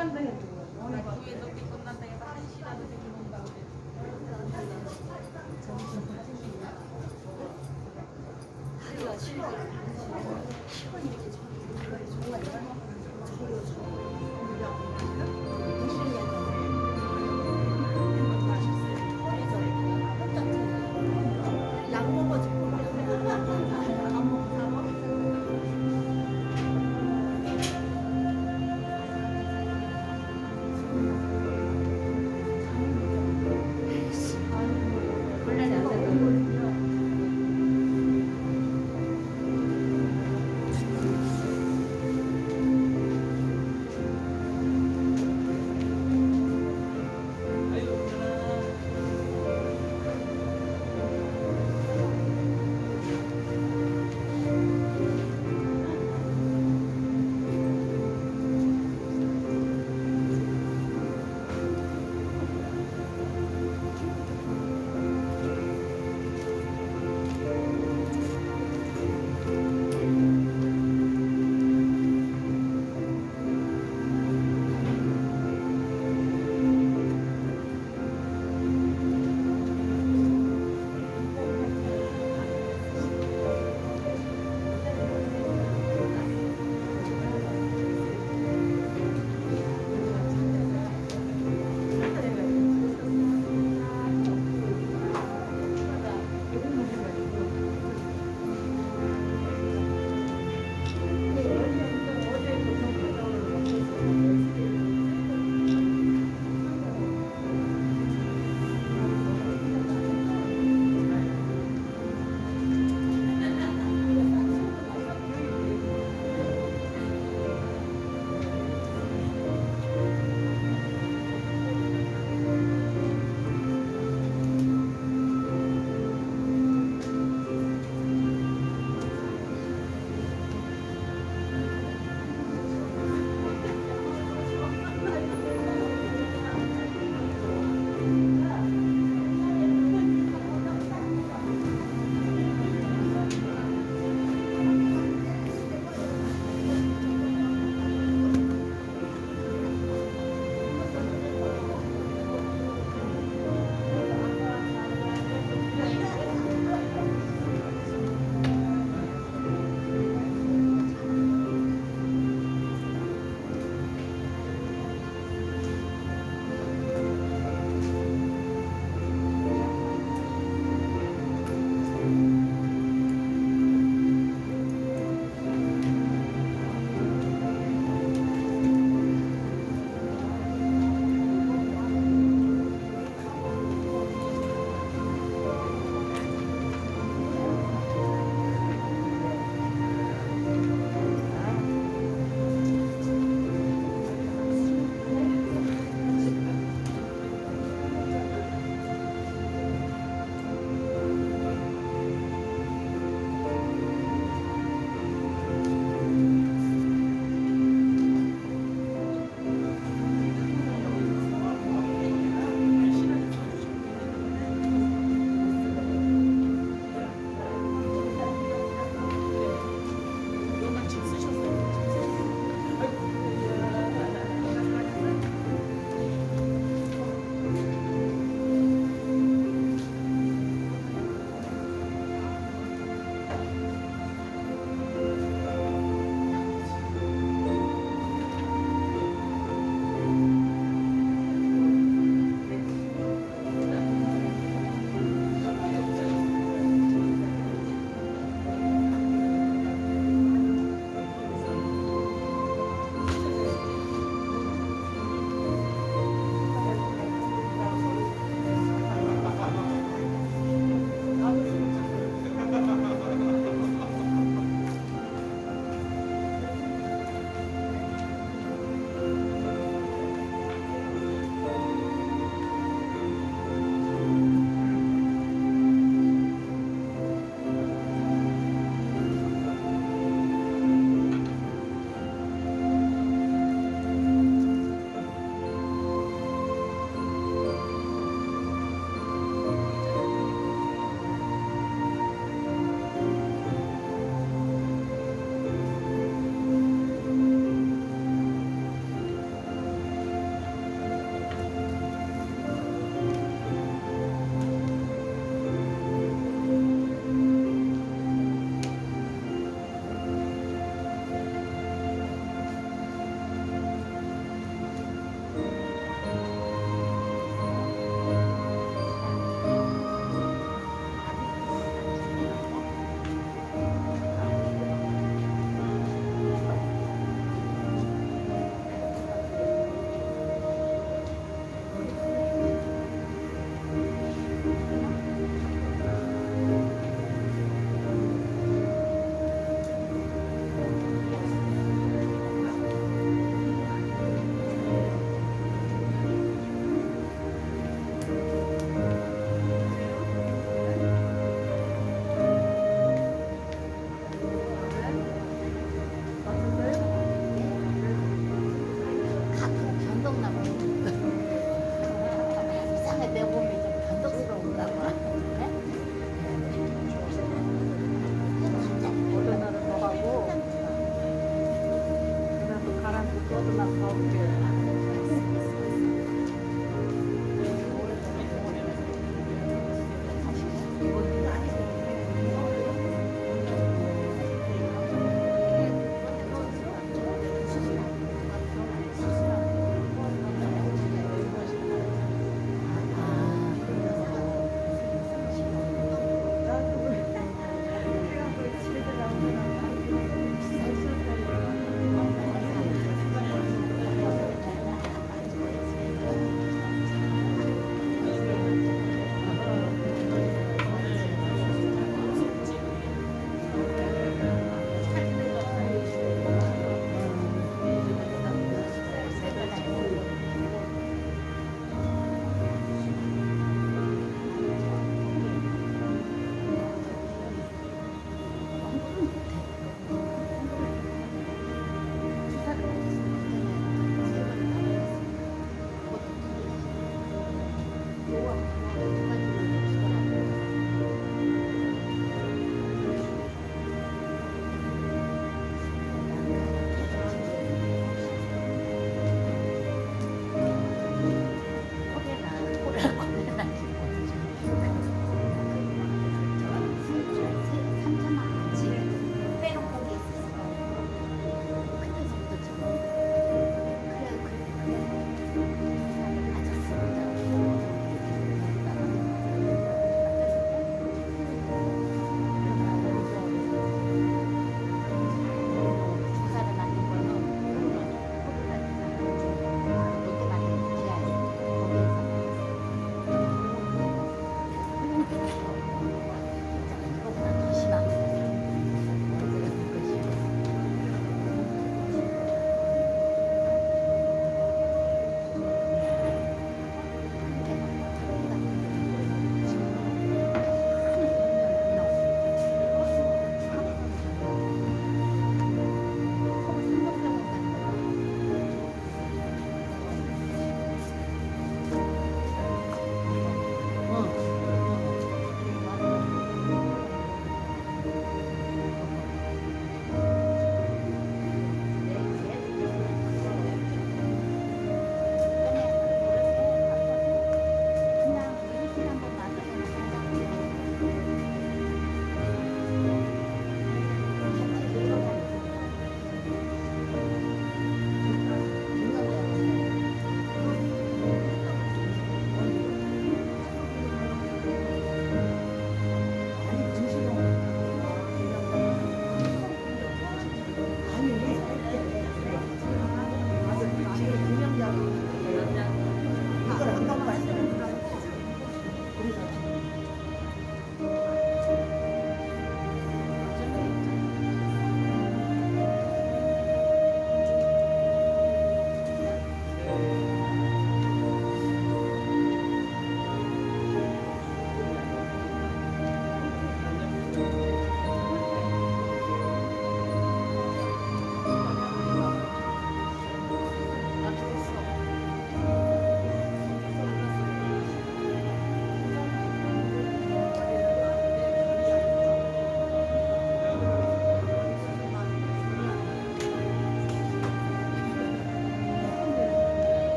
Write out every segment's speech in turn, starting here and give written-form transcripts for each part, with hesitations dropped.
간다 해도 뒤에 늦게 끝난다 해서 1시라도 되긴 온다고 하기가 싫어. 시간이 이렇게 정말 약 먹어주고 안 먹다가 원래는 안 되는 너도 나 가볼게.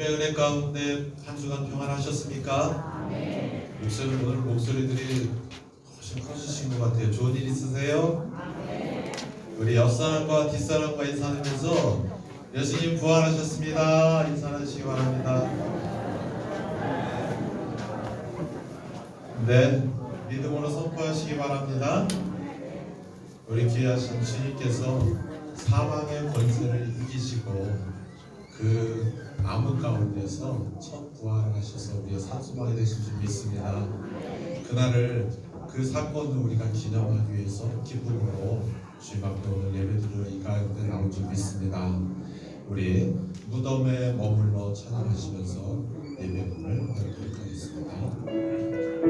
주님의 은혜 가운데 한 주간 평안하셨습니까? 오늘 목소리들이 훨씬 커지신 것 같아요. 좋은 일 있으세요? 우리 옆사람과 뒷사람과 인사하면서 예수님 부활하셨습니다. 인사하시기 바랍니다. 네, 믿음으로 선포하시기 바랍니다. 우리 귀하신 주님께서 사망의 권세를 이기시고 그 암흑 가운데서 첫 부활을 하셔서 우리의 산소망이 되신 줄 믿습니다. 그날을 그 사건을 우리가 기념하기 위해서 기쁨으로 주님 앞에 오늘 예배드리러 이 가운데 나온 줄 믿습니다. 우리 무덤에 머물러 찬양하시면서 예배문을 열도록 하겠습니다.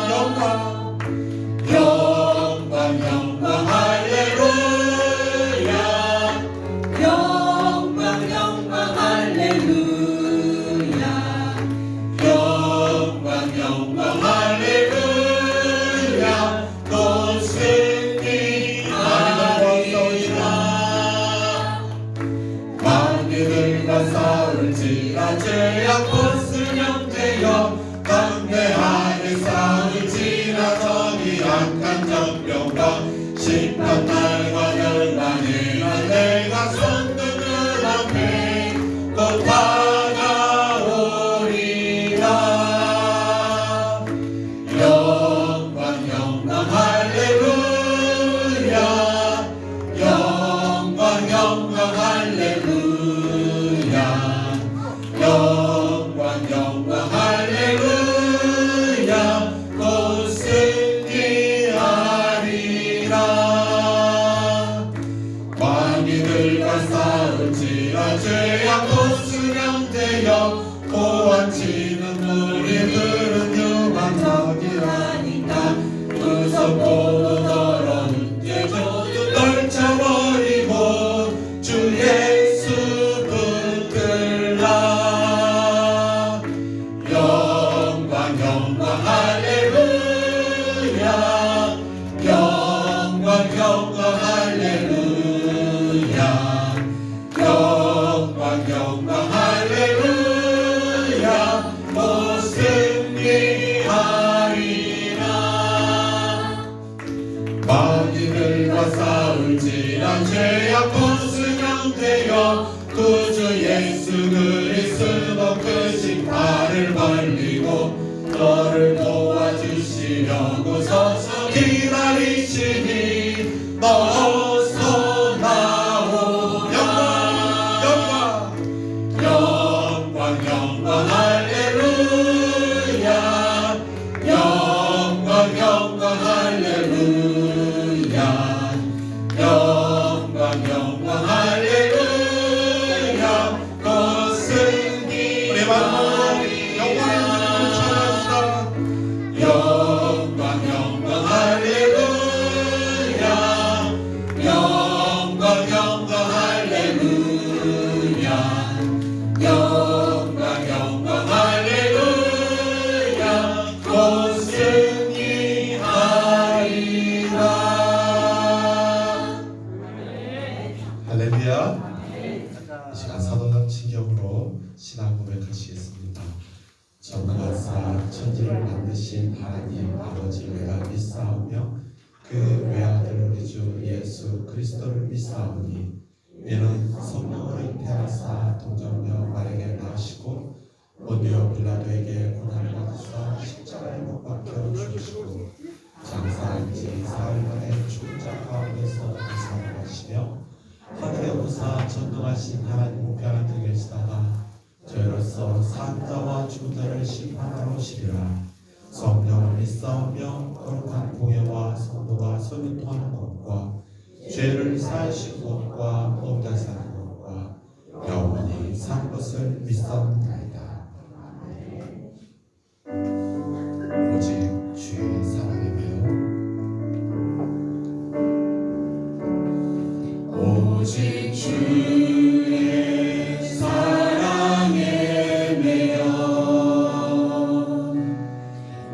영광 죄악도 수령되어 보완치는 우리들은 유망적이라니까 무섭고도 더러운 죄조도 떨쳐버리고 주 예수 붙들라. 영광 영광 할렐루야. 영광 영광 할렐루야. 영광 영광 할렐루야. 오 승리하리라. 마귀들과 싸울지라 죄악도 수령되어 구주 예수 그리스도 그 신발을 벌리고 너를 도와주시려고 서서 기다리시니 어서 나오. 영광 영광 할렐루야. 영광 영광 할렐루야. 영광 영광 할렐루야. 그 승리 우리 마지막으로 영광의 주님을 찬양합시다. 영광 영광 할렐루야. 영광 영광 할렐루야. 영광 영광 할렐루야. 곧 승리하리라. 할렐루야. 이 시간 사도적 친경으로 신앙 고백하시겠습니다. 전능하사 천지를 만드신 하나님 아버지 외가 믿사오며 그 외아들 우리 주 예수 그리스도를 믿사오니 이는 성령으로 잉태하사 동정녀 마리아에게 나시고 본디오 빌라도에게 고난을 받으사 십자가에 못 박혀 죽으시고 장사한 지 사흘 만에 죽은 자 가운데서 부활하시며 하늘에 오사 전능하신 하나님 우편에 들 계시다가 저희로서 산자와 죽은 자를 심판하러 오시리라. 성령을 믿사오며 거룩한 공예와 성도가 소유통하는 것과 죄를 사하신 것과 몸다 사는 것과 영원히 사는 것을 믿사옵나이다. 오직 주의 사랑에 매여 오직 주의 사랑에 매여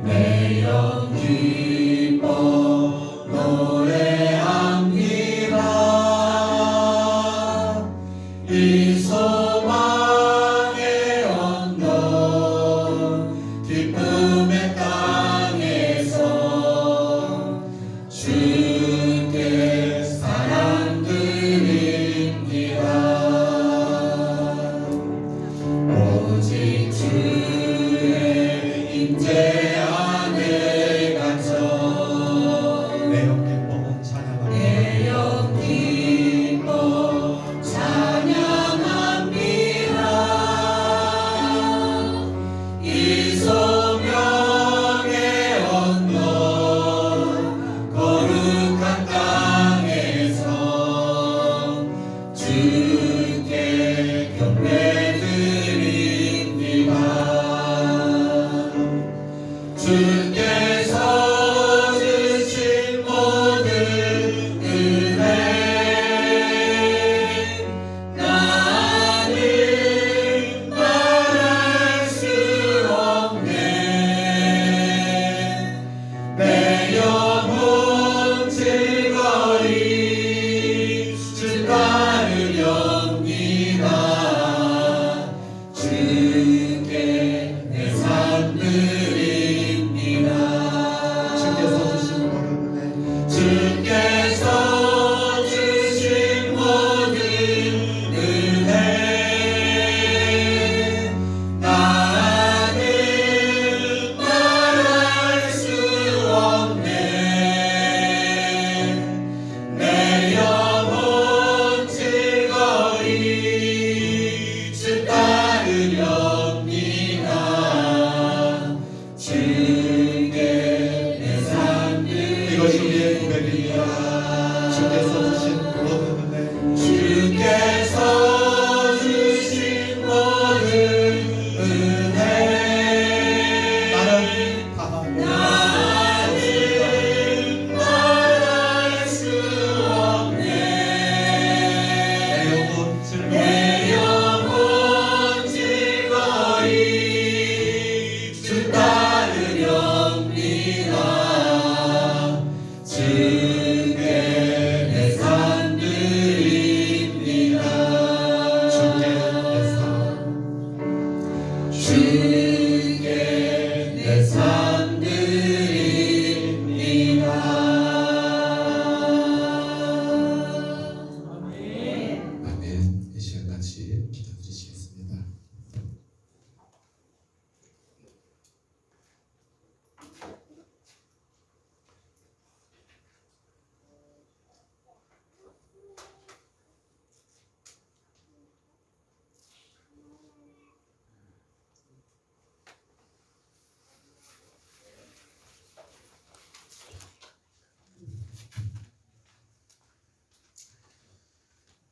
내 영 기뻐 노래합니다. 이 소망의 언덕 기쁨의 땅에서 주께 사랑 드립니다.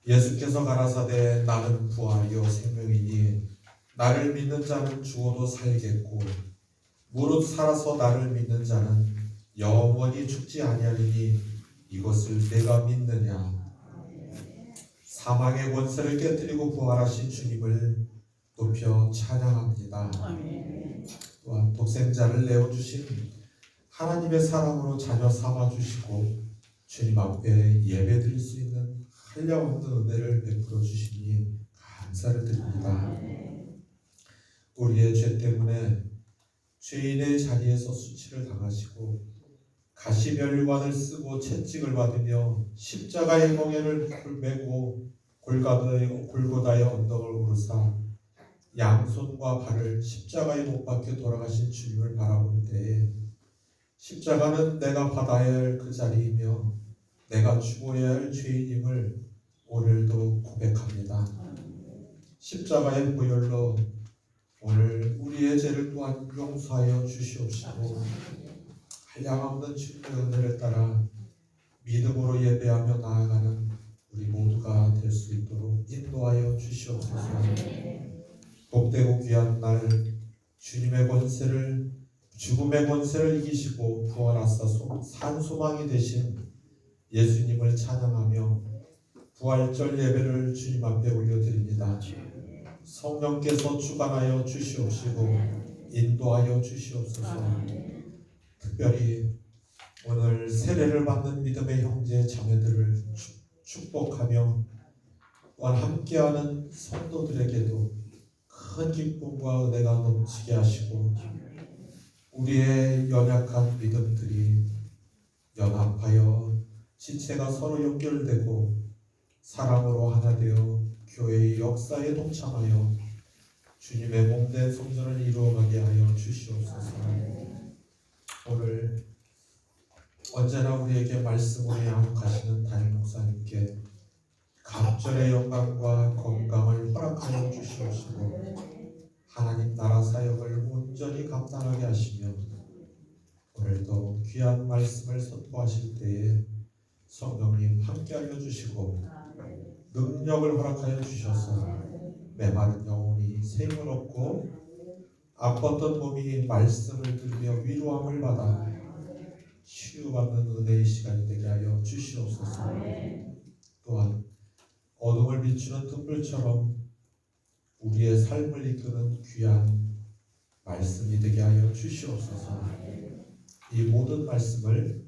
예수께서 가라사대 나는 부활이요 생명이니 나를 믿는 자는 죽어도 살겠고 무릇 살아서 나를 믿는 자는 영원히 죽지 아니하리니 이것을 내가 믿느냐. 사망의 권세를 깨뜨리고 부활하신 주님을 높여 찬양합니다. 또한 독생자를 내어주신 하나님의 사랑으로 자녀 삼아주시고 주님 앞에 예배드릴 수 있는 한량없는 은혜를 베풀어 주시니 감사를 드립니다. 우리의 죄 때문에 죄인의 자리에서 수치를 당하시고 가시멸관을 쓰고 채찍을 받으며 십자가의 멍에를 메고 골고다의 언덕을 오르사 양손과 발을 십자가에 못 박혀 돌아가신 주님을 바라보는 때에 십자가는 내가 받아야 할 그 자리이며 내가 죽어야 할 죄인임을 오늘도 고백합니다. 십자가의 보혈로 오늘 우리의 죄를 또한 용서하여 주시옵시고 한량없는 주님의 은혜를 따라 믿음으로 예배하며 나아가는 우리 모두가 될 수 있도록 인도하여 주시옵소서. 복되고 귀한 날 주님의 권세를 죽음의 권세를 이기시고 부활하사 산 소망이 되신 예수님을 찬양하며 부활절 예배를 주님 앞에 올려드립니다. 성령께서 주관하여 주시옵시고 인도하여 주시옵소서. 특별히 오늘 세례를 받는 믿음의 형제 자매들을 축복하며 또한 함께하는 성도들에게도 큰 기쁨과 은혜가 넘치게 하시고 우리의 연약한 믿음들이 연합하여 지체가 서로 연결되고 사랑으로 하나 되어 교회의 역사에 동참하여 주님의 몸된 성전을 이루어가게 하여 주시옵소서. 오늘 언제나 우리에게 말씀으로 양육하시는 담임 목사님께 갑절의 영광과 건강을 허락하여 주시옵시고 하나님 나라 사역을 온전히 감당하게 하시며 오늘도 귀한 말씀을 선포하실 때에 성령님 함께 알려주시고 능력을 허락하여 주셔서 메마른 영혼이 생을 얻고 아팠던 몸이 말씀을 들으며 위로함을 받아 치유받는 은혜의 시간이 되게 하여 주시옵소서. 또한 어둠을 비추는 등불처럼 우리의 삶을 이끄는 귀한 말씀이 되게 하여 주시옵소서. 이 모든 말씀을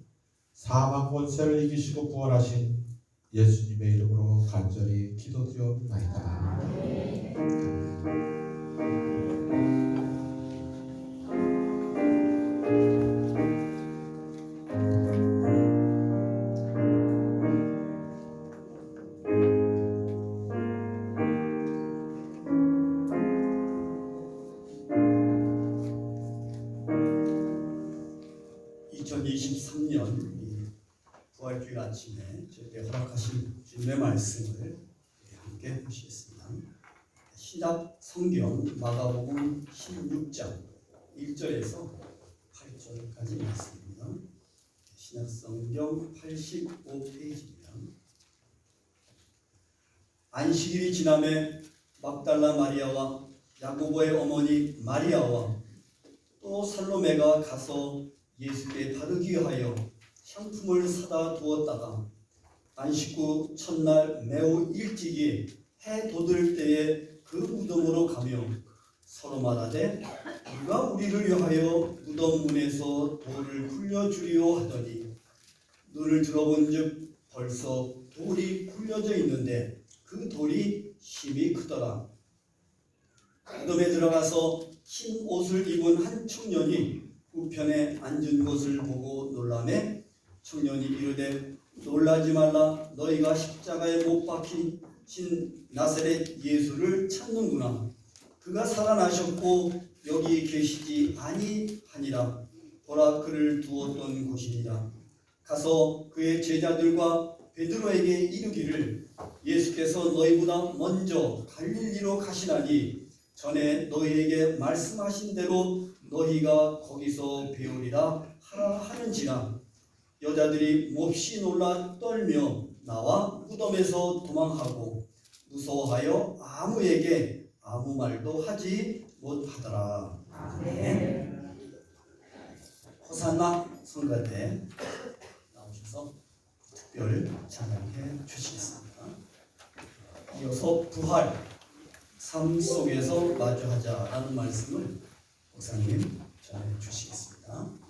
사망 권세를 이기시고 부활하신 예수님의 이름으로 간절히 기도드려옵나이다. 2023년 부활주일 아침에 저에게 허락하신 주님의 말씀을 함께 보시겠습니다. 신약 성경 마가복음 16장 1절에서 8절까지 말씀입니다. 신약 성경 85페이지입니다. 안식일이 지남에 막달라 마리아와 야고보의 어머니 마리아와 또 살로메가 가서 예수께 바르기 위하여 향품을 사다 두었다가 안식 후 첫날 매우 일찍이 해 돋을 때에 그 무덤으로 가며 서로 말하되 누가 우리를 위하여 무덤 문에서 돌을 굴려주리오 하더니 눈을 들어본즉 벌써 돌이 굴려져 있는데 그 돌이 힘이 크더라. 무덤에 들어가서 흰 옷을 입은 한 청년이 우편에 앉은 곳을 보고 놀라매 청년이 이르되 놀라지 말라. 너희가 십자가에 못 박히신 나사렛 예수를 찾는구나. 그가 살아나셨고 여기 계시지 아니하니라. 보라 그를 두었던 곳이니라. 가서 그의 제자들과 베드로에게 이르기를 예수께서 너희보다 먼저 갈릴리로 가시나니 전에 너희에게 말씀하신 대로 너희가 거기서 배우리라 하라 하는지라. 여자들이 몹시 놀라 떨며 나와 무덤에서 도망하고 무서워하여 아무에게 아무 말도 하지 못하더라. 아멘. 호산나 성가대 나오셔서 특별 찬양해 주시겠습니다. 이어서 부활 삶 속에서 마주하자라는 말씀을 목사님 전해 주시겠습니다.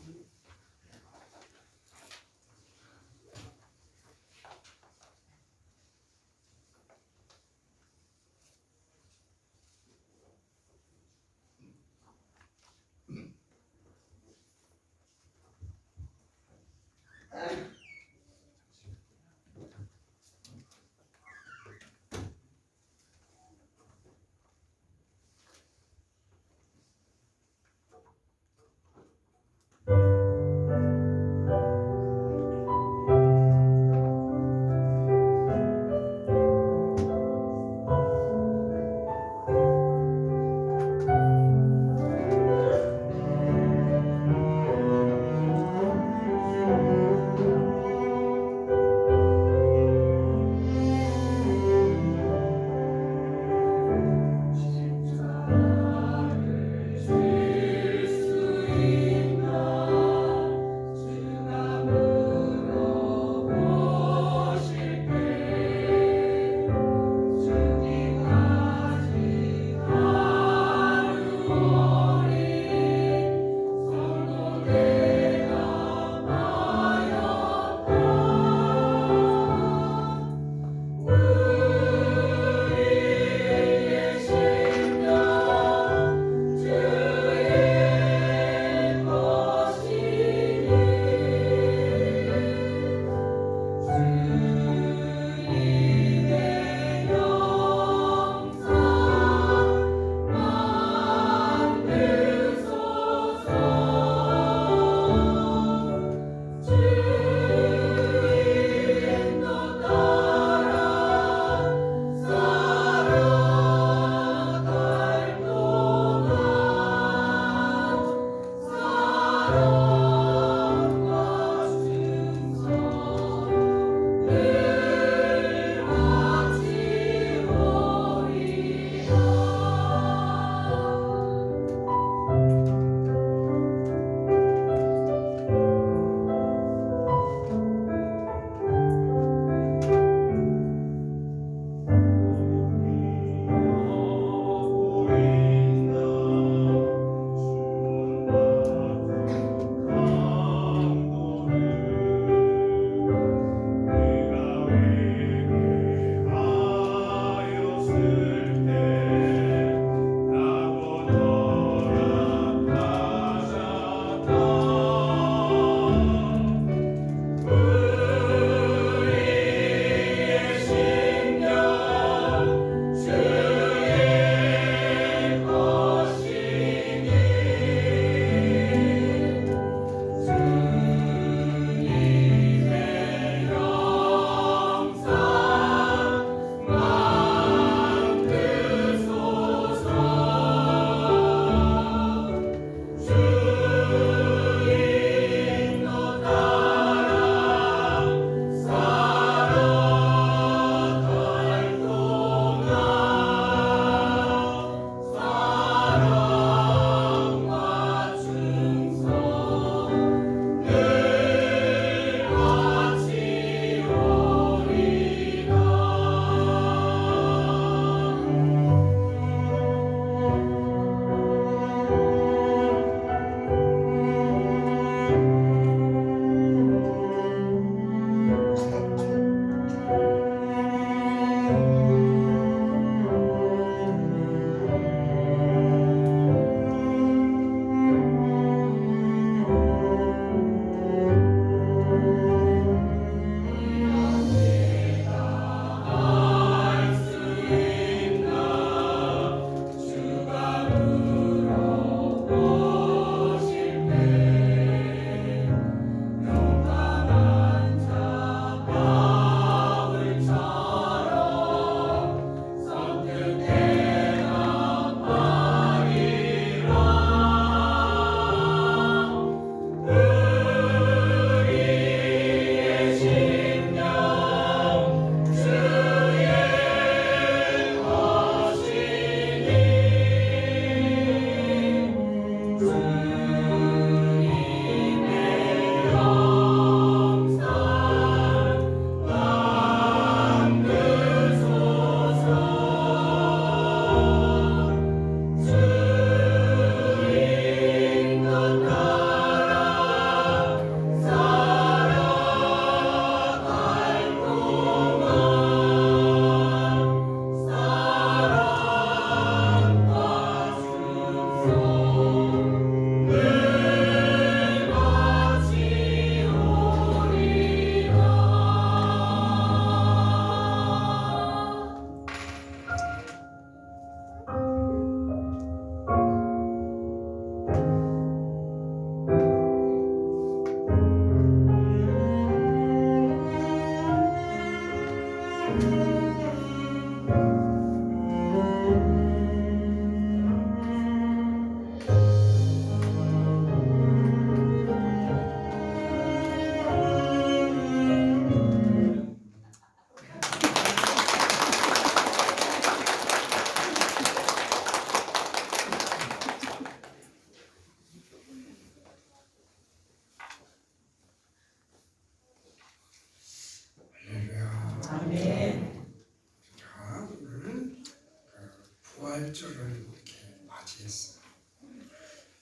부활절을 이렇게 맞이했어요.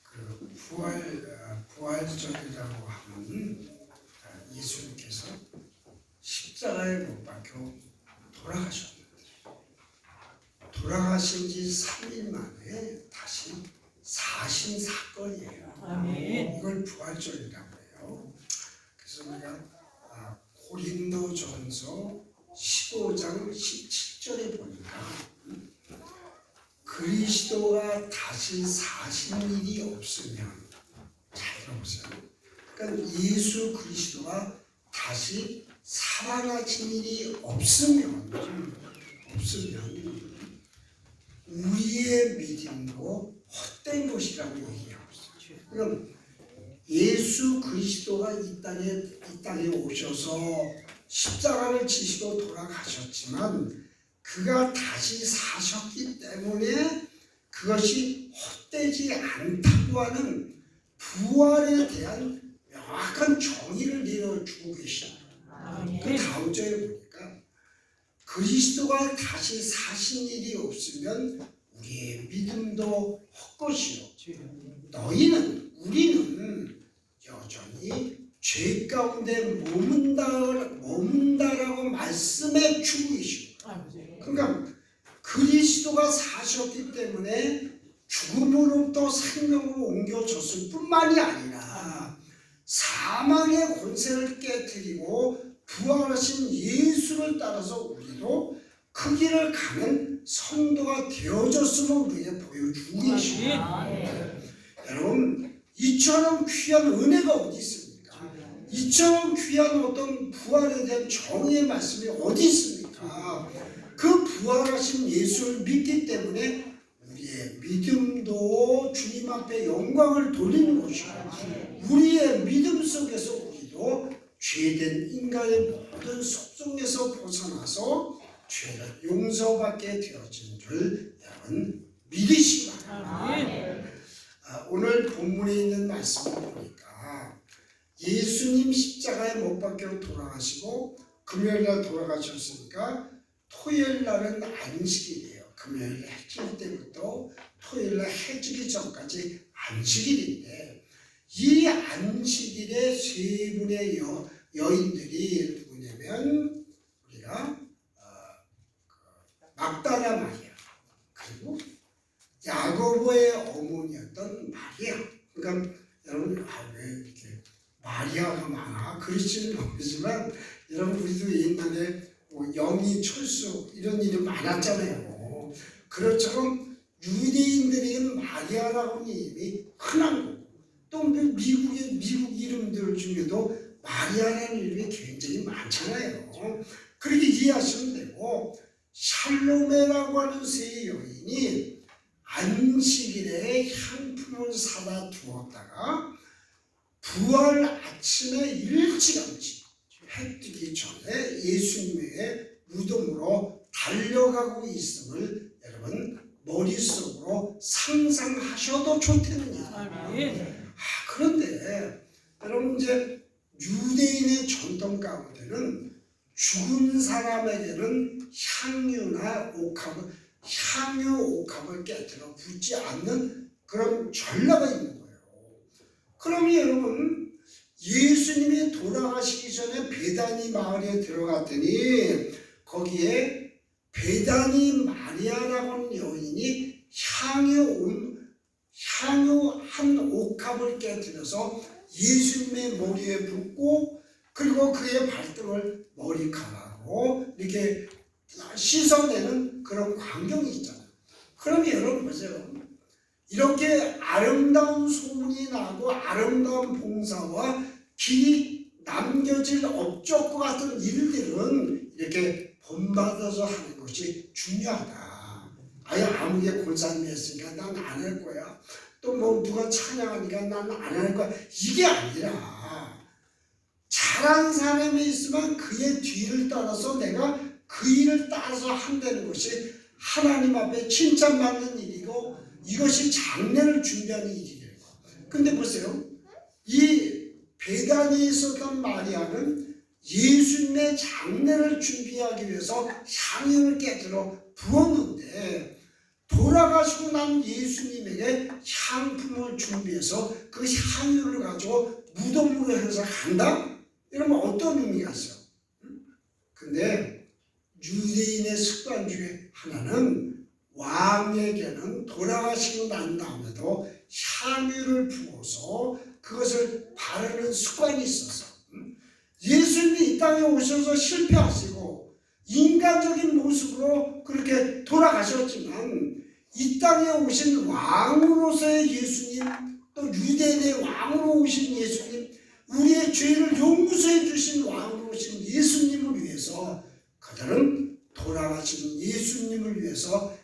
그 부활절이라고 하면 예수님께서 십자가에 못 박혀 돌아가셨는데 돌아가신 지 3일 만에 다시 사신 사건이에요. 이걸 부활절이라고 해요. 그래서 우리가 고린도전서 15장 17절에 보니까 그리스도가 다시 사신 일이 없으면, 잘 들어보세요. 그러니까 예수 그리스도가 다시 살아나신 일이 없으면 우리의 믿음도 헛된 것이라고 얘기하고 있어요. 그럼 예수 그리스도가 이 땅에 오셔서 십자가를 지시고 돌아가셨지만 그가 다시 사셨기 때문에 그것이 헛되지 않다고 하는 부활에 대한 명확한 정의를 내려주고 계십니다. 그 다음 절에 보니까 그리스도가 다시 사신 일이 없으면 우리의 믿음도 헛것이요 우리는 여전히 죄 가운데 머문다라고 말씀해 주고 계시고, 그러니까 그리스도가 사셨기 때문에 죽음으로부터 생명으로 옮겨졌을 뿐만이 아니라 사망의 권세를 깨뜨리고 부활하신 예수를 따라서 우리도 그 길을 가는 성도가 되어졌음을 우리에게 보여주고 계십니다. 여러분, 이처럼 귀한 은혜가 어디 있습니까? 이처럼 귀한 어떤 부활에 대한 정의의 말씀이 어디 있습니까? 그 부활하신 예수를 믿기 때문에 우리의 믿음도 주님 앞에 영광을 돌리는 것이고, 우리의 믿음 속에서 우리도 죄된 인간의 모든 속성에서 벗어나서 죄를 용서받게 되어진 줄 여러분 믿으시기 바랍니다. 오늘 본문에 있는 말씀을 보니까 예수님 십자가에 못 박혀 돌아가시고 금요일날 돌아가셨으니까 토요일날은 안식일이에요. 금요일 해질 때부터 토요일날 해지기 전까지 안식일인데, 이 안식일에 세 분의 여인들이 누구냐면 우리가 막달라 마리아, 그리고 야고보의 어머니였던 마리아. 그러니까 여러분, 왜 이렇게 마리아가 많아? 그렇지는 모르지만 여러분, 우리도 옛날에 뭐 영희, 철수 이런 이름 많았잖아요. 그것처럼 유대인들에게는 마리아라고 하는 이름이 흔한 거고, 또 미국 이름들 중에도 마리아라는 이름이 굉장히 많잖아요. 그렇게 이해하시면 되고, 샬로메라고 하는 세 여인이 안식일에 향품을 사다 두었다가 부활 아침에 일찌감치 해 뜨기 전에 예수님의 무덤으로 달려가고 있음을 여러분 머릿속으로 상상하셔도 좋다는. 그런데 여러분, 이제 유대인의 전통 가운데는 죽은 사람에게는 향유 옥합을 깨뜨려 붓지 않는 그런 전례가 있는 거예요. 그러면 여러분, 예수님이 돌아가시기 전에 베다니 마을에 들어갔더니 거기에 베다니 마리아라고 하는 여인이 향유 한 옥합을 깨뜨려서 예수님의 머리에 붓고, 그리고 그의 발등을 머리카락으로 이렇게 씻어내는 그런 광경이 있잖아요. 그러면 여러분 보세요. 이렇게 아름다운 소문이 나고 아름다운 봉사와 길이 남겨질 업적과 같은 일들은 이렇게 본받아서 하는 것이 중요하다. 아무개 골상이 했으니까 난 안 할 거야. 또 뭐 누가 찬양하니까 난 안 할 거야. 이게 아니라 잘한 사람이 있으면 그의 뒤를 따라서 내가 그 일을 따라서 한다는 것이 하나님 앞에 칭찬받는 일이고, 이것이 장례를 준비하는 일이래요. 근데 보세요. 이 베다니에 있었던 마리아는 예수님의 장례를 준비하기 위해서 향유를 깨뜨려 부었는데, 돌아가시고 난 예수님에게 향품을 준비해서 그 향유를 가지고 무덤으로 해서 간다? 이러면 어떤 의미가 있어? 근데 유대인의 습관 중에 하나는 왕에게는 돌아가시고 난 다음에도 향유를 부어서 그것을 바르는 습관이 있었어. 예수님이 이 땅에 오셔서 실패하시고 인간적인 모습으로 그렇게 돌아가셨지만 이 땅에 오신 왕으로서의 예수님, 또 유대인의 왕으로 오신 예수님, 우리의 죄를 용서해 주신 왕으로 오신 예수님을 위해서 그들은 돌아가신 예수님을 위해서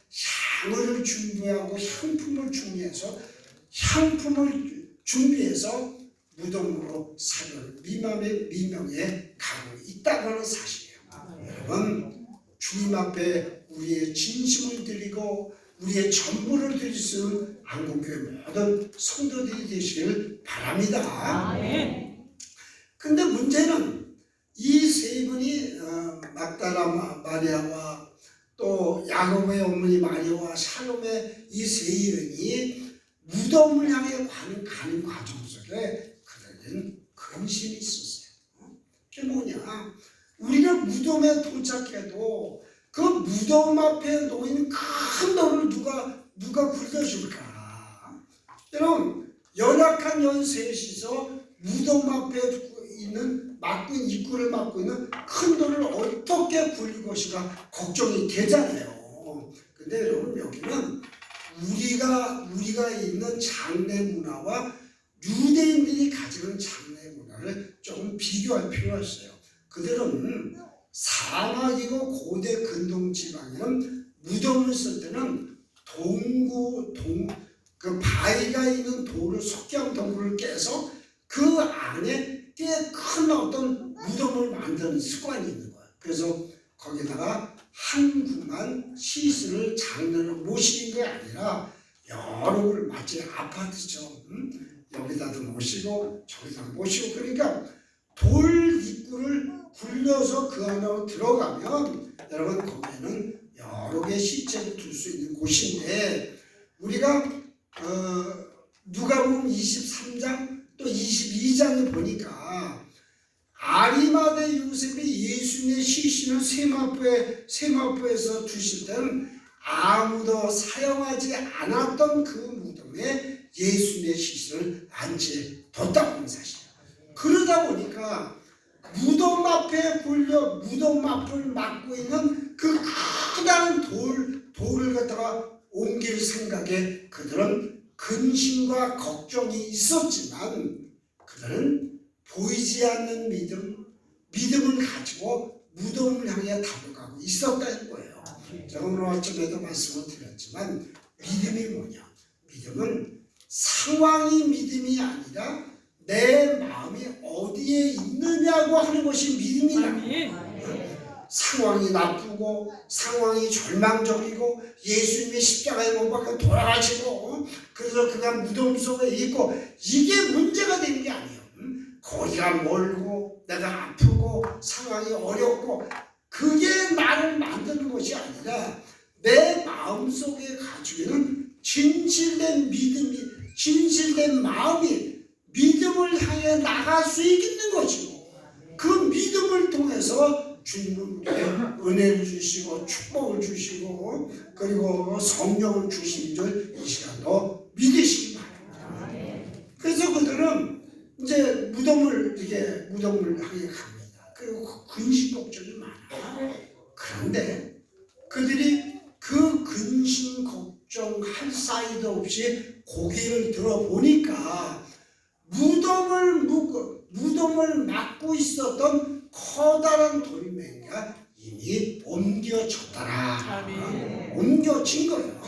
향을 준비하고 향품을 준비해서 무덤으로 사를 미명에 가고 있다고 하는 사실이에요. 여러분, 주님 앞에 우리의 진심을 드리고 우리의 전부를 드릴 수 있는 한국교회 모든 성도들이 되시길 바랍니다. 근데 문제는 이 세 분이 막달라 마리아와 또 야곱의 어머니 마리아와 살롬의 이 세 여인이 무덤을 향해 가는 과정 속에 그들은 근심이 있었어요. 그게 뭐냐? 우리가 무덤에 도착해도 그 무덤 앞에 놓인 큰 돌을 누가 굴려줄까? 여러분, 연약한 연셋이서 무덤 앞에 입구를 막고 있는 큰 돌을 어떻게 굴릴 것인가 걱정이 되잖아요. 근데 여러분, 여기는 우리가 있는 장례 문화와 유대인들이 가지는 장례 문화를 조금 비교할 필요가 있어요. 그들은 사막이고 고대 근동 지방에는 무덤을 쓸 때는 그 바위가 있는 돌을 석양 동굴을 깨서 그 안에 꽤 큰 어떤 무덤을 만드는 습관이 있는 거예요. 그래서 거기다가 한 구만 장례를 모시는 게 아니라 여러 굴 마치 아파트처럼 여기다도 모시고 저기다도 모시고, 그러니까 돌 입구를 굴려서 그 안으로 들어가면 여러분 거기에는 여러 개의 시체를 둘 수 있는 곳인데, 우리가 누가복음 23장 또 22장에 보니까 아리마대 요셉이 예수님의 시신을 세마포에서 주실 때는 아무도 사용하지 않았던 그 무덤에 예수님의 시신을 안치뒀다고 하는 사실이에요. 그러다 보니까 무덤 앞에 굴려 무덤 앞을 막고 있는 그 크다는 돌을 갖다가 옮길 생각에 그들은 근심과 걱정이 있었지만 그들은 보이지 않는 믿음을 가지고 무덤을 향해 다가가고 있었다는 거예요. 제가 오늘 아침에도 말씀을 드렸지만 믿음이 뭐냐? 믿음은 상황이 믿음이 아니라 내 마음이 어디에 있느냐고 하는 것이 믿음이다. 상황이 나쁘고 상황이 절망적이고 예수님이 십자가에 못 박혀 돌아가시고 그래서 그가 무덤 속에 있고 이게 문제가 되는 게 아니에요. 거리가 멀고 내가 아프고 상황이 어렵고 그게 나를 만드는 것이 아니라 내 마음속에 가지고 있는 진실된 마음이 믿음을 향해 나갈 수 있는 것이고, 그 믿음을 통해서 주님은 우리에게 은혜를 주시고 축복을 주시고 그리고 성령을 주시는 줄 이 시간도 믿으시기 바랍니다. 그래서 그들은 이제 무덤을 향해 갑니다. 그리고 근심 걱정이 많아. 그런데 그들이 그 근심 걱정할 사이도 없이 고개를 들어보니까 무덤을 막고 있었던 커다란 돌멩이가 이미 옮겨졌더라. 옮겨진 거예요.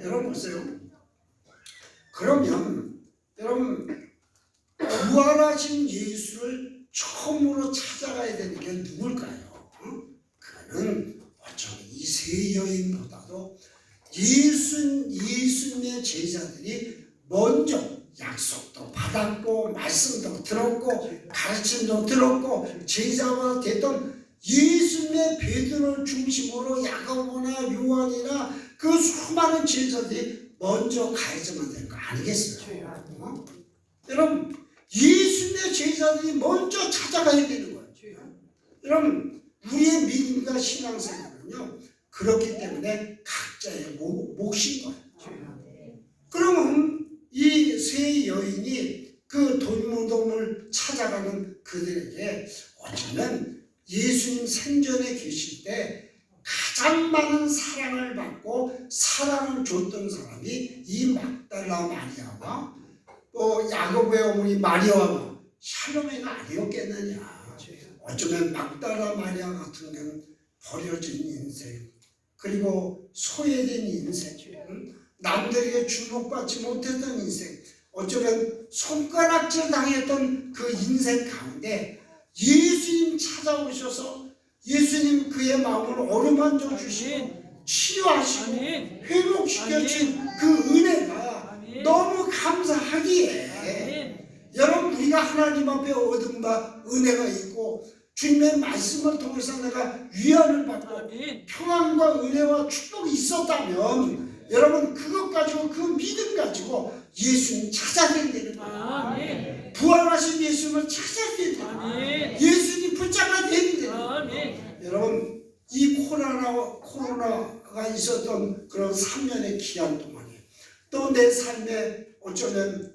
여러분 보세요. 그러면 여러분 부활하신 예수를 처음으로 찾아가야 되는 게 누굴까요? 그는 어쩌면 이 세 여인보다도 예수님의 제자들이 먼저 약속도 받았고 말씀도 들었고 가르침도 들었고 제자가 됐던 예수님의 베드로를 중심으로 야고보나 요한이나 그 수많은 제자들이 먼저 가야지만 되는 거 아니겠어요? 어? 여러분 예수님의 제자들이 먼저 찾아가야 되는 거예요. 여러분 우리의 믿음과 신앙생활은요 그렇기 때문에 각자의 몫인 거예요. 그러면 이 세 여인이 그 돌무덤을 찾아가는 그들에게 어쩌면 예수님 생전에 계실 때 가장 많은 사랑을 받고 사랑을 줬던 사람이 이 막달라 마리아와 또 야고보의 어머니 마리아와 샬롬이가 아니었겠느냐. 어쩌면 막달라 마리아 같은 경우는 버려진 인생 그리고 소외된 인생 남들에게 주목받지 못했던 인생 어쩌면 손가락질 당했던 그 인생 가운데 예수님 찾아오셔서 예수님 그의 마음을 어루만져 주시고 치료하시고 회복시켜 주신 그 은혜가 너무 감사하기에 여러분 우리가 하나님 앞에 얻은 바 은혜가 있고 주님의 말씀을 통해서 내가 위안을 받고 평안과 은혜와 축복이 있었다면 여러분 그것 가지고 그 믿음 가지고 예수님 찾아야 되는 거예요. 부활하신 예수님을 찾아야 되는 거예요. 예수님 붙잡아야 되는 거예요. 여러분 이 코로나가 있었던 그런 3년의 기간 동안에 또 내 삶에 어쩌면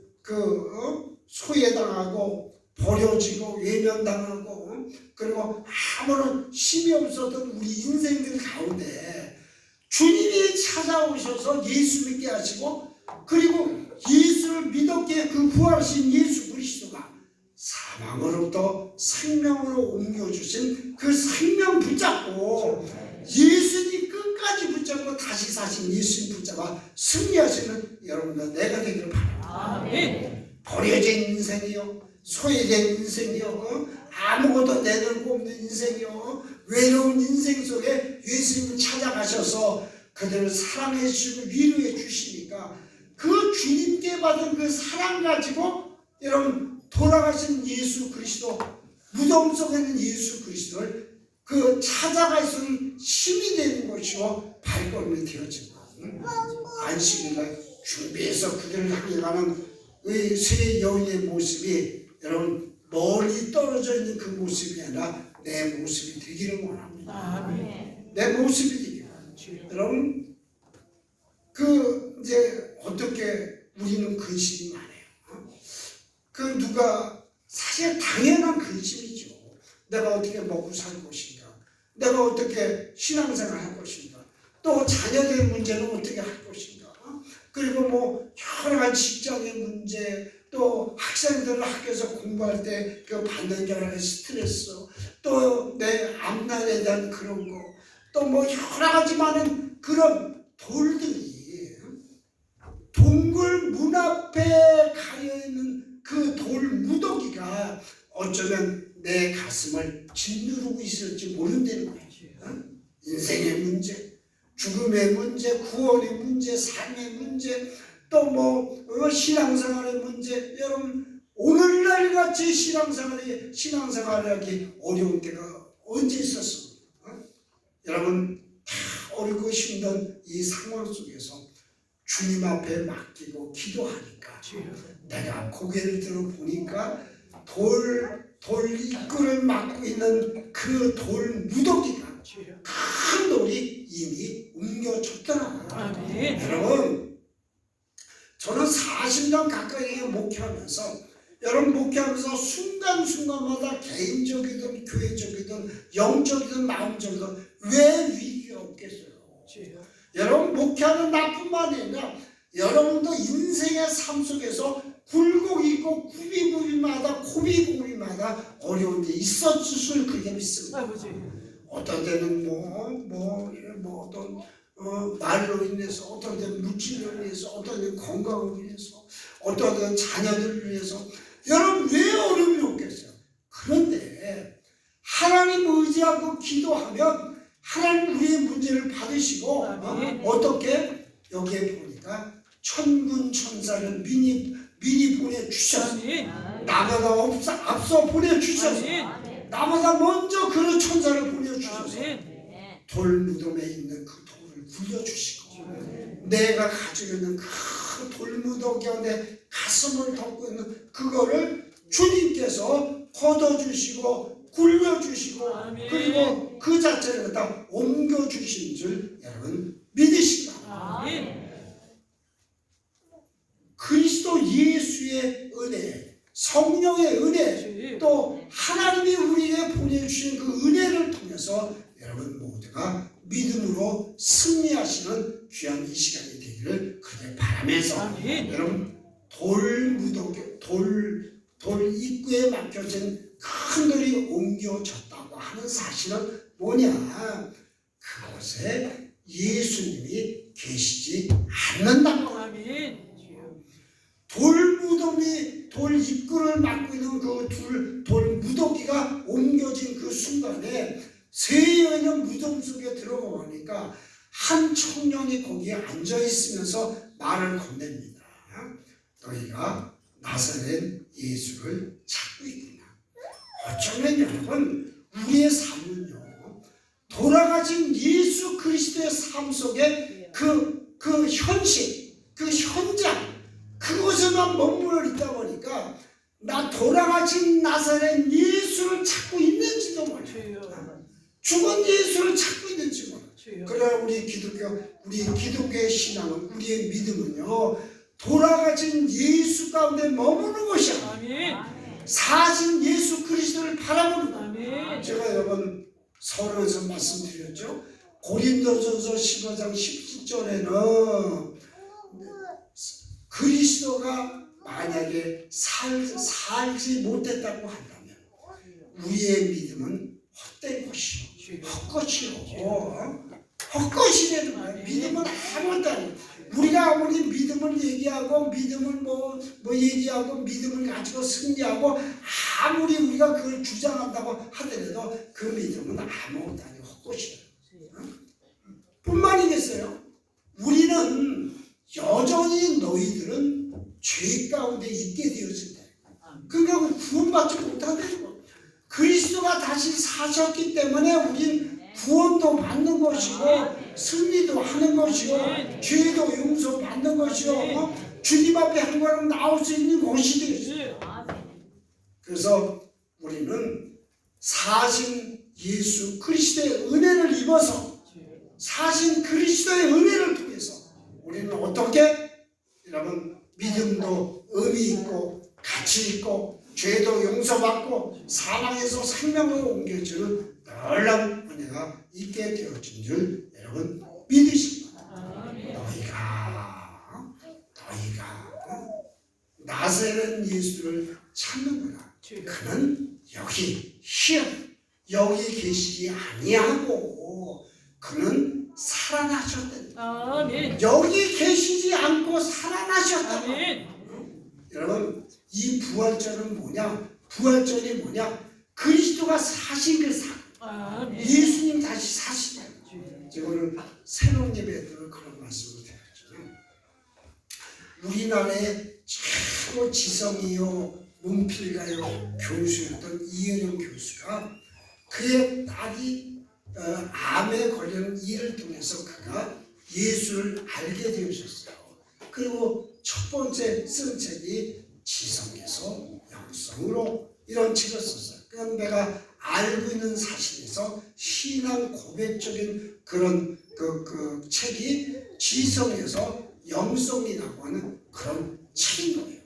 소외당하고 버려지고 외면당하고 그리고 아무런 힘이 없었던 우리 인생들 가운데 주님이 찾아오셔서 예수 믿게 하시고 그리고 예수를 믿었기에 그 부활하신 예수 그리스도가 사망으로부터 생명으로 옮겨주신 그 생명 붙잡고 예수님 끝까지 붙잡고 다시 사신 예수님 붙잡아 승리하시는 여러분과 내가 되기를 바랍니다. 버려진 인생이요 소외된 인생이요 아무것도 내놓고 없는 인생이요 외로운 인생 속에 예수님을 찾아가셔서 그들을 사랑해 주시고 위로해 주시니까 그 주님께 받은 그 사랑 가지고 여러분 돌아가신 예수 그리스도 무덤 속에 있는 예수 그리스도를 그 찾아갈 수 있는 힘이 되는 것이요 발걸음이 되어진 것. 안식일날 준비해서 그들을 향해 가는 이 세 여인의 모습이 여러분 멀리 떨어져 있는 그 모습이 아니라 내 모습이 되기를 원합니다. 내 모습이 되기를. 여러분 이제 어떻게 우리는 근심이 많아요. 누가 사실 당연한 근심이죠. 내가 어떻게 먹고 살 것인가, 내가 어떻게 신앙생활 할 것인가, 또 자녀들 문제는 어떻게 할 것인가, 그리고 여러 가지 직장의 문제, 또 학생들 학교에서 공부할 때 그 받는 여러 가지 스트레스, 또 내 앞날에 대한 그런 거, 또 여러 가지 많은 그런 돌들이 동굴 문 앞에 가려있는 그 돌 무더기가 어쩌면 내 가슴을 짓누르고 있을지 모른다는 거예요. 인생의 문제, 죽음의 문제, 구원의 문제, 삶의 문제, 또 신앙생활의 문제. 여러분 오늘날 같이 신앙생활을 하기 어려운 때가 언제 있었습니까? 여러분 다 어렵고 힘든 이 상황 속에서 주님 앞에 맡기고 기도하니까 내가 고개를 들어 보니까 돌 입구를 막고 있는 그 돌 무더기가 큰 돌이 이미 옮겨졌더라고요. 여러분 저는 40년 가까이 목회하면서 목회하면서 순간순간마다 개인적이든 교회적이든 영적이든 마음적이든 왜 위기가 없겠어요? 여러분 목회하는 나뿐만이 아니라 여러분도 인생의 삶 속에서 굴곡 있고 굽이굽이마다 고비고비마다 어려운 데 있었을 그게 믿습니다. 어떤 때는 어떤 말로 인해서, 어떤 때는 물질로 인해서, 어떤 때는 건강으로 인해서, 어떤 때는 자녀들을 위해서. 여러분 왜 어려움이 없겠어요? 그런데 하나님 의지하고 기도하면 하나님 우리의 문제를 받으시고 어떻게? 여기에 보니까 천군 천사를 미리 보내주셔서 나보다 앞서 보내주셔서 나보다 먼저 그 천사를 보내주셔서 아멘. 돌 무덤에 있는 그 돌을 굴려주시고 내가 가지고 있는 그 돌 무덤 가운데 가슴을 덮고 있는 그거를 주님께서 걷어주시고 굴려주시고 아멘. 그리고 그 자체를 갖다 옮겨주신 줄 여러분 믿으시기 바랍니다. 아멘. 그리스도 예수의 은혜, 성령의 은혜, 또 하나님이 우리에게 보내주신 그 은혜를 통해서 여러분 모두가 믿음으로 승리하시는 귀한 이 시간이 되기를 그렇게 바라면서 아멘. 여러분 돌 무덤, 돌 입구에 막혀진 큰 돌이 옮겨졌다고 하는 사실은 뭐냐? 그곳에 예수님이 계시지 않는다는 거예요. 아멘. 돌 무덤이 돌 입구를 막고 있는 그 돌 무더기가 옮겨진 그 순간에 새 여인은 무덤 속에 들어가 보니까 한 청년이 거기에 앉아 있으면서 말을 건넵니다. 너희가 나사렛 예수를 찾고 있구나. 어쩌면 여러분 우리의 삶은요 돌아가신 예수 그리스도의 삶 속에 그 현실, 그 현장 그곳에만 머물러 있다 보니까 나 돌아가신 나사렛 예수를 찾고 있는지도 몰라요. 죽은 예수를 찾고 있는지 몰라요. 그러나 우리 기독교의 신앙은 우리의 믿음은요 돌아가신 예수 가운데 머무는 것이 아니에요. 사신 예수 그리스도를 바라보는 거예요. 제가 여러분 서론에서 말씀드렸죠. 고린도전서 15장 17절에는 그리스도가 만약에 살지 못했다고 한다면 우리의 믿음은 헛된 것이요 헛것이요 헛것이라는 거예요. 믿음은 아무것도 아니에요. 우리가 아무리 믿음을 얘기하고 믿음을 뭐 얘기하고 믿음을 가지고 승리하고 아무리 우리가 그걸 주장한다고 하더라도 그 믿음은 아무것도 아니고 헛것이에요. 뿐만이겠어요. 우리는 여전히 너희들은 죄 가운데 있게 되어진다. 그러니까 구원받지 못하는 거. 그리스도가 다시 사셨기 때문에 우린 구원도 받는 것이고 승리도 하는 것이고 죄도 용서받는 것이고 주님 앞에 한 걸음 나올 수 있는 것이 되었어요. 그래서 우리는 사신 예수 그리스도의 은혜를 입어서 사신 그리스도의 은혜를 통해서 우리는 어떻게 여러분 믿음도 의미 있고 가치 있고 죄도 용서받고 사망에서 생명으로 옮겨지는 놀라운 은혜가 있게 되어진 줄 여러분 믿으시기 바랍니다. 너희가 나사렛 예수를 찾는구나. 그는 여기 여기 계시지 아니하고 그는 살아나셨다. 아멘. 여기 계시지 않고 살아나셨다. 아멘. 여러분 이 부활절은 뭐냐? 부활절이 뭐냐? 그리스도가 사신 그 사건. 아멘. 예수님 다시 사시냐. 제가 오늘 새로운 예배에도 그런 말씀을 드렸죠. 우리나라의 최고 지성이요 문필가요 교수였던 이은영 교수가 그의 딸이 암에 걸리는 일을 통해서 그가 예수를 알게 되었어요. 그리고 첫 번째 쓴 책이 지성에서 영성으로 이런 책을 썼어요. 그럼 내가 알고 있는 사실에서 신앙 고백적인 그런 그 책이 지성에서 영성이라고 하는 그런 책인 거예요.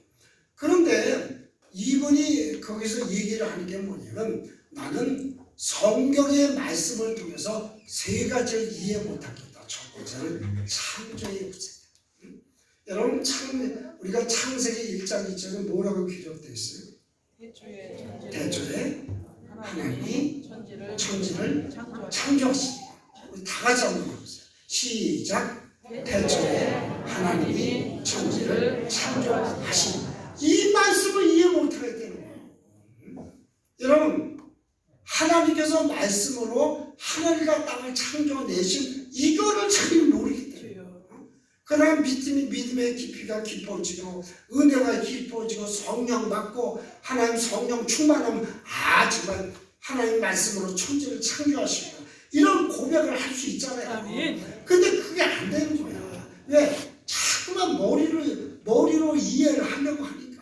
그런데 이분이 거기서 얘기를 하는 게 뭐냐면 나는 성경의 말씀을 통해서 세 가지를 이해 못하겠다. 첫 번째는 창조의 역사다. 여러분 우리가 창세기 1장 2장에 뭐라고 기록되어 있어요? 대초에 하나님이 천지를 창조하시니 우리 다 같이 한번 해보세요. 시작. 대초에 하나님이 천지를 창조하시니 이 말씀을 이해 못하게 되는 거예요. 여러분 하나님께서 말씀으로 하늘과 땅을 창조내신 이거를 참 모르기 때문에 그러나 믿음의 깊이가 깊어지고 은혜가 깊어지고 성령 받고 하나님 성령 충만하면 정말 하나님 말씀으로 천지를 창조하시고 이런 고백을 할 수 있잖아요. 아멘. 근데 그게 안 되는 거야. 왜? 자꾸만 머리로 이해를 하려고 하니까.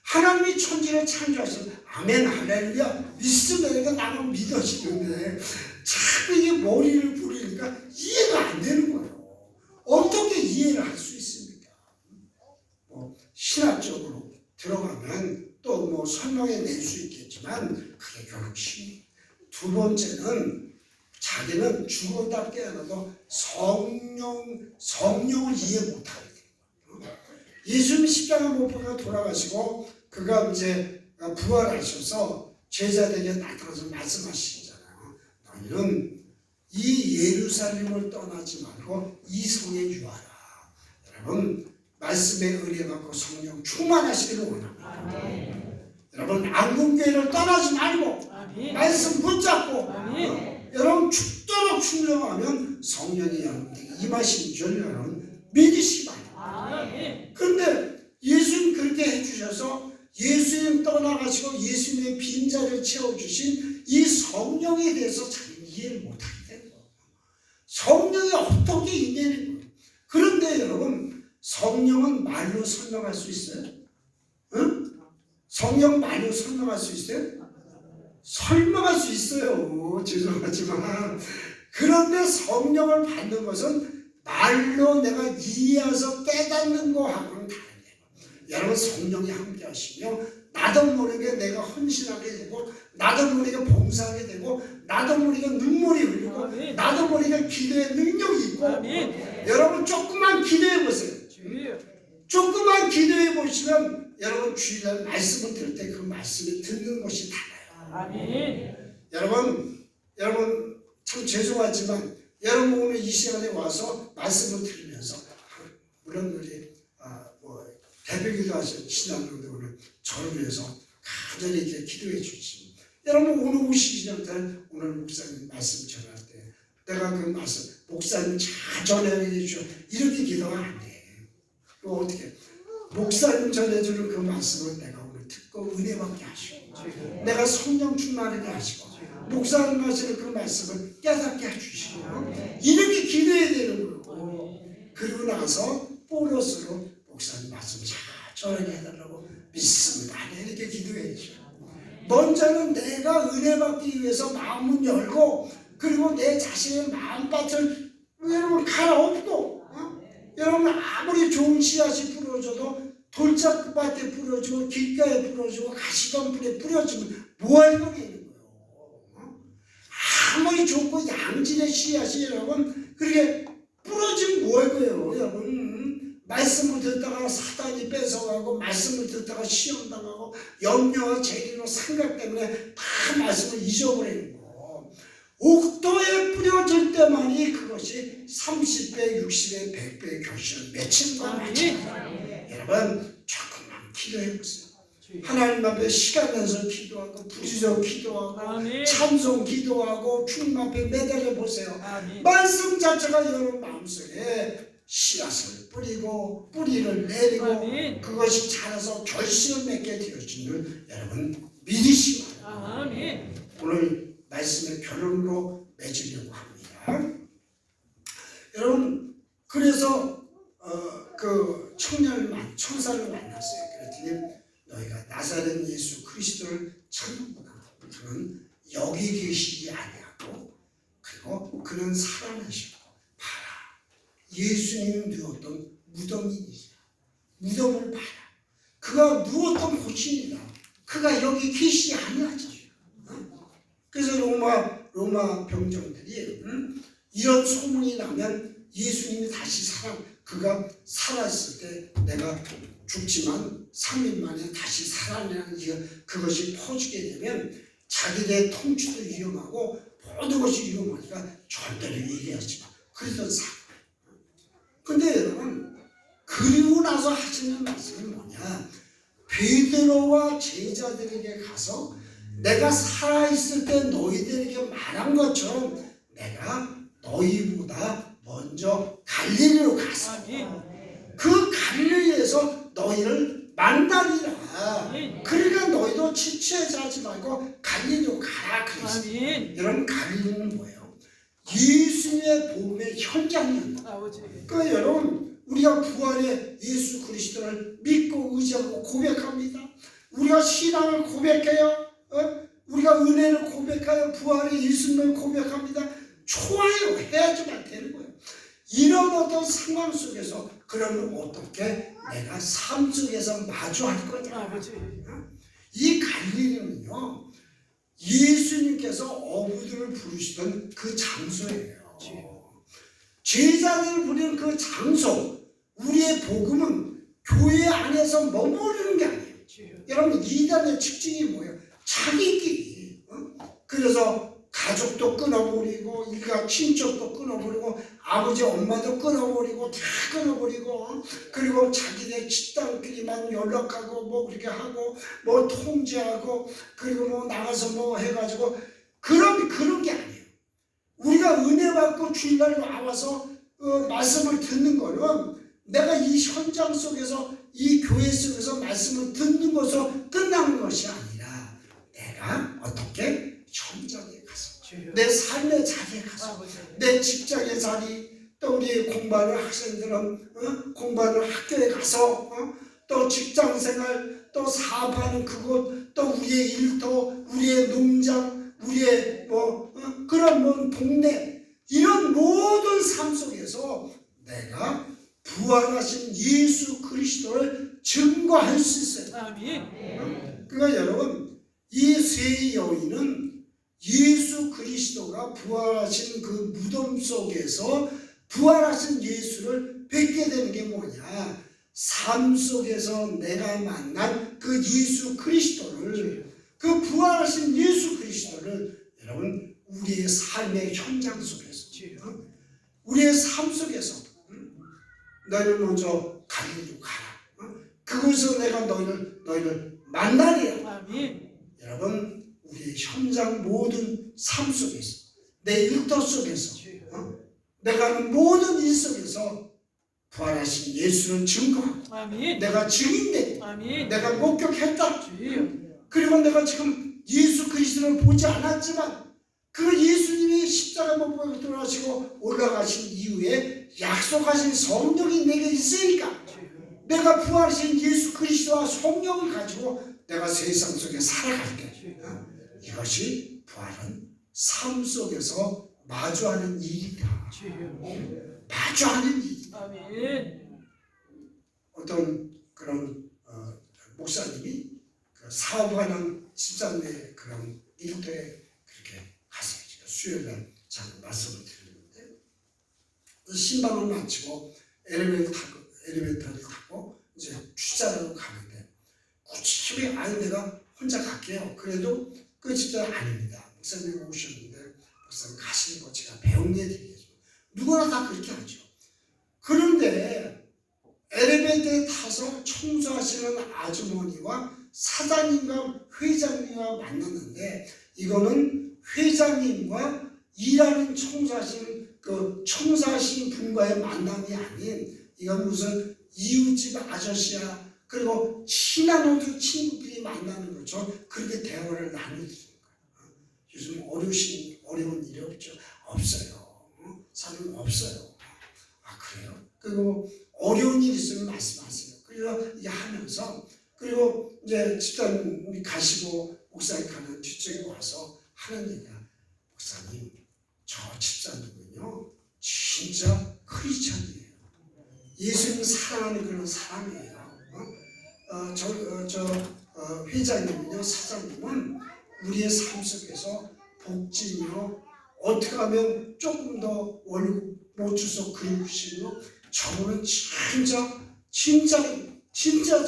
하나님이 천지를 창조하셔서 아멘 할렐루야 믿으면 나는 믿어지는데 자꾸 이 머리를 부리니까 이해가 안 되는 거예요. 어떻게 이해를 할 수 있습니까? 신학적으로 들어가면 또 뭐 설명해 낼 수 있겠지만 그게 결국 힘이. 두 번째는 자기는 죽었다 깨어나도 성령을 이해 못하게 돼요. 예수님이 십자가 못 박아 돌아가시고 그가 이제 부활하셔서 제자들에게 나타나서 말씀하시잖아요. 너희는 이 예루살렘을 떠나지 말고 이 성에 유하라. 여러분 말씀에 은혜 받고 성령 충만하시기를 원합니다. 여러분 안군교회를 떠나지 말고 말씀 붙잡고 여러분 죽도록 충성하면 성령이 여러분에게 임하신 줄 여러분 믿으시기 바랍니다. 그런데 예수님 그렇게 해주셔서 예수님 떠나가시고 예수님의 빈자리를 채워주신 이 성령에 대해서 자기는 이해를 못하게 되는 거예요. 성령이 어떻게 임하는 거예요. 그런데 여러분 성령은 말로 설명할 수 있어요? 응? 성령 말로 설명할 수 있어요? 설명할 수 있어요. 죄송하지만 그런데 성령을 받는 것은 말로 내가 이해해서 깨닫는 거하고는 다르네요. 여러분 성령이 함께 하시며 나도 모르게 내가 헌신하게 되고 나도 모르게 봉사하게 되고 나도 모르게 눈물이 흘리고 나도 모르게 기도의 능력이 있고 여러분 조금만 기도해 보세요. 조금만 기도해 보시면 여러분 주일날 말씀을 들을 때 그 말씀을 듣는 것이 달라요. 여러분 참 죄송하지만 여러분 오늘 이 시간에 와서 말씀을 들으면서 물론 우리 대표기도 하신 신앙분들 오늘 저를 위해서 간절히 이렇게 기도해 주시면 여러분 오늘 오시기 전에 오늘 목사님 말씀 전할 때 내가 그 말씀 목사님 잘 전해 주셔 이렇게 기도가 안 돼. 그거 어떻게 목사님 전해주는 그 말씀을 내가 오늘 듣고 은혜 받게 하시고 내가 성령 충만하게 하시고 목사님 하시는 그 말씀을 깨닫게 해주시고 이렇게 기도해야 되는 거예요. 그리고 나서 보너스로 목사님 말씀 잘 전하게 해달라고 믿습니다. 이렇게 기도해야죠. 먼저는 내가 은혜 받기 위해서 마음을 열고 그리고 내 자신의 마음밭을 여러분 갈아엎고 여러분 아무리 좋은 씨앗이 뿌려져도 돌짝밭에 뿌려지고 길가에 뿌려지고 가시덤불에 뿌려지면 뭐할 거냐 이런 거예요. 아무리 좋고 양질의 씨앗이 여러분 그렇게 뿌려지면 뭐할 거예요. 여러분 말씀을 듣다가 사단이 뺏어가고 말씀을 듣다가 시험당하고 염려와 재리로 생각 때문에 다 말씀을 잊어버리는 거예요. 옥도에 뿌려질 때만이 그것이 30배, 60배, 100배 결실을 맺히는 건 마찬가지예요. 여러분 조금만 기도해보세요. 하나님 앞에 시간 내서 기도하고 부지적 기도하고 찬송 기도하고 주님 앞에 매달려 보세요. 말씀 자체가 여러분 마음속에 씨앗을 뿌리고 뿌리를 내리고 그것이 자라서 결실을 맺게 되어지는 여러분 믿으시기 바랍니다. 오늘 말씀의 결론으로 맺으려고 합니다. 여러분 그래서 그 천사를 만났어요. 그랬더니 너희가 나사렛 예수 그리스도를 찾는구나. 그는 여기 계시지 아니하고 그리고 그는 살아나시고 봐라. 예수님이 누웠던 무덤이니라. 무덤을 봐라. 그가 누웠던 곳이니라. 그가 여기 계시지 아니하지. 그래서 로마 병정들이 이런 소문이 나면 예수님이 다시 그가 살아있을 때 내가 죽지만 3일 만에 다시 살아나는 그것이 퍼지게 되면 자기네 통치도 위험하고 모든 것이 위험하니까 절대로 얘기하지 마. 그랬던 사람. 근데 여러분 그리고 나서 하시는 말씀은 뭐냐? 베드로와 제자들에게 가서 내가 살아있을 때 너희들에게 말한 것처럼 내가 너희보다 먼저 갈릴리로 가서 그 갈릴리에서 너희를 만나리라. 그러니까 너희도 지체하지 하지 말고 갈릴리로 가라 그랬어요. 여러분 갈릴리는 뭐예요? 예수님의 복음의 현장이었다. 그러니까 여러분 우리가 부활의 예수 그리스도를 믿고 의지하고 고백합니다. 우리가 신앙을 고백해요. 우리가 은혜를 고백하여 부활의 예수님을 고백합니다. 좋아요. 해야지만 되는 거예요. 이런 어떤 상황 속에서 그러면 어떻게 내가 삶 속에서 마주할 거냐. 이 갈릴리는요 예수님께서 어부들을 부르시던 그 장소예요. 제자들을 부르는 그 장소. 우리의 복음은 교회 안에서 머무르는 게 아니에요. 여러분 이단의 특징이 뭐예요? 자기끼리. 그래서 가족도 끊어버리고 일가 친척도 끊어버리고 아버지 엄마도 끊어버리고 다 끊어버리고 그리고 자기네 집단끼리만 연락하고 뭐 그렇게 하고 뭐 통제하고 그리고 뭐 나가서 뭐 해가지고 그런 게 아니에요. 우리가 은혜 받고 주일날 와서 말씀을 듣는 거는 내가 이 현장 속에서 이 교회 속에서 말씀을 듣는 것으로 끝나는 것이 아니라 내가 어떻게 현장에 가서 내 삶의 자리에 가서 내 직장의 자리 또 우리 공부하는 학생들은 공부하는 학교에 가서 또 직장생활 또 사업하는 그곳 또 우리의 일터 우리의 농장 우리의 그런 동네 이런 모든 삶 속에서 내가 부활하신 예수 그리스도를 증거할 수 있어요. 그러니까 여러분 이 세 여인은 예수 그리스도가 부활하신 그 무덤 속에서 부활하신 예수를 뵙게 되는 게 뭐냐? 삶 속에서 내가 만난 그 예수 그리스도를 그 부활하신 예수 그리스도를 여러분 우리의 삶의 현장 속에서 우리의 삶 속에서 너희는 먼저 갈릴리로 가라. 그곳에서 내가 너희를 만나리라. 여러분 우리의 현장 모든 삶 속에서 내 일터 속에서 내가 하는 모든 일 속에서 부활하신 예수를 증거하고 내가 증인되고 내가 목격했다. 그리고 내가 지금 예수 그리스도를 보지 않았지만 그 예수님이 십자가 못 박혀 돌아가시고 올라가신 이후에 약속하신 성령이 내게 있으니까 내가 부활하신 예수 그리스도와 성령을 가지고 내가 세상 속에 살아갈 때 이것이 부활은 삶 속에서 마주하는 일이다. 마주하는 일. 어떤 그런 목사님이 그 사업하는 집사님의 그런 일터에 그렇게 가서 수요일날 잠깐 말씀을 드리는데 신방을 마치고 엘리베이터를 타고 이제 취자로 가는데 굳이 아니 내가 혼자 갈게요. 그래도 그 집사는 아닙니다. 목사님이 오셨는데 목사님 가시는 거 제가 배웅해 드리겠죠. 누구나 다 그렇게 하죠. 그런데 엘리베이터에 타서 청소하시는 아주머니와 사장님과 회장님과 만났는데 이거는 회장님과 일하는 청소하시는 분과의 만남이 아닌 이건 무슨 이웃집 아저씨야 그리고 친한 호주 친구끼리 만나는 거죠. 그렇게 대화를 나누는 거예요. 요즘 어려운 일이 없어요. 사람은 없어요. 아 그래요? 그리고 어려운 일 있으면 말씀하세요. 그리고 이게 하면서 그리고 이제 집사님이 가시고 목사님 가는 뒤쪽에 와서 하는 얘기야. 목사님 저 집사님은요 진짜 크리스천이에요. 예수님 사랑하는 그런 사람이에요. 회장님은요 사장님은 우리의 삶 속에서 복지며 어떻게 하면 조금 더 월급 못 주서 그리우시며 저분은 진짜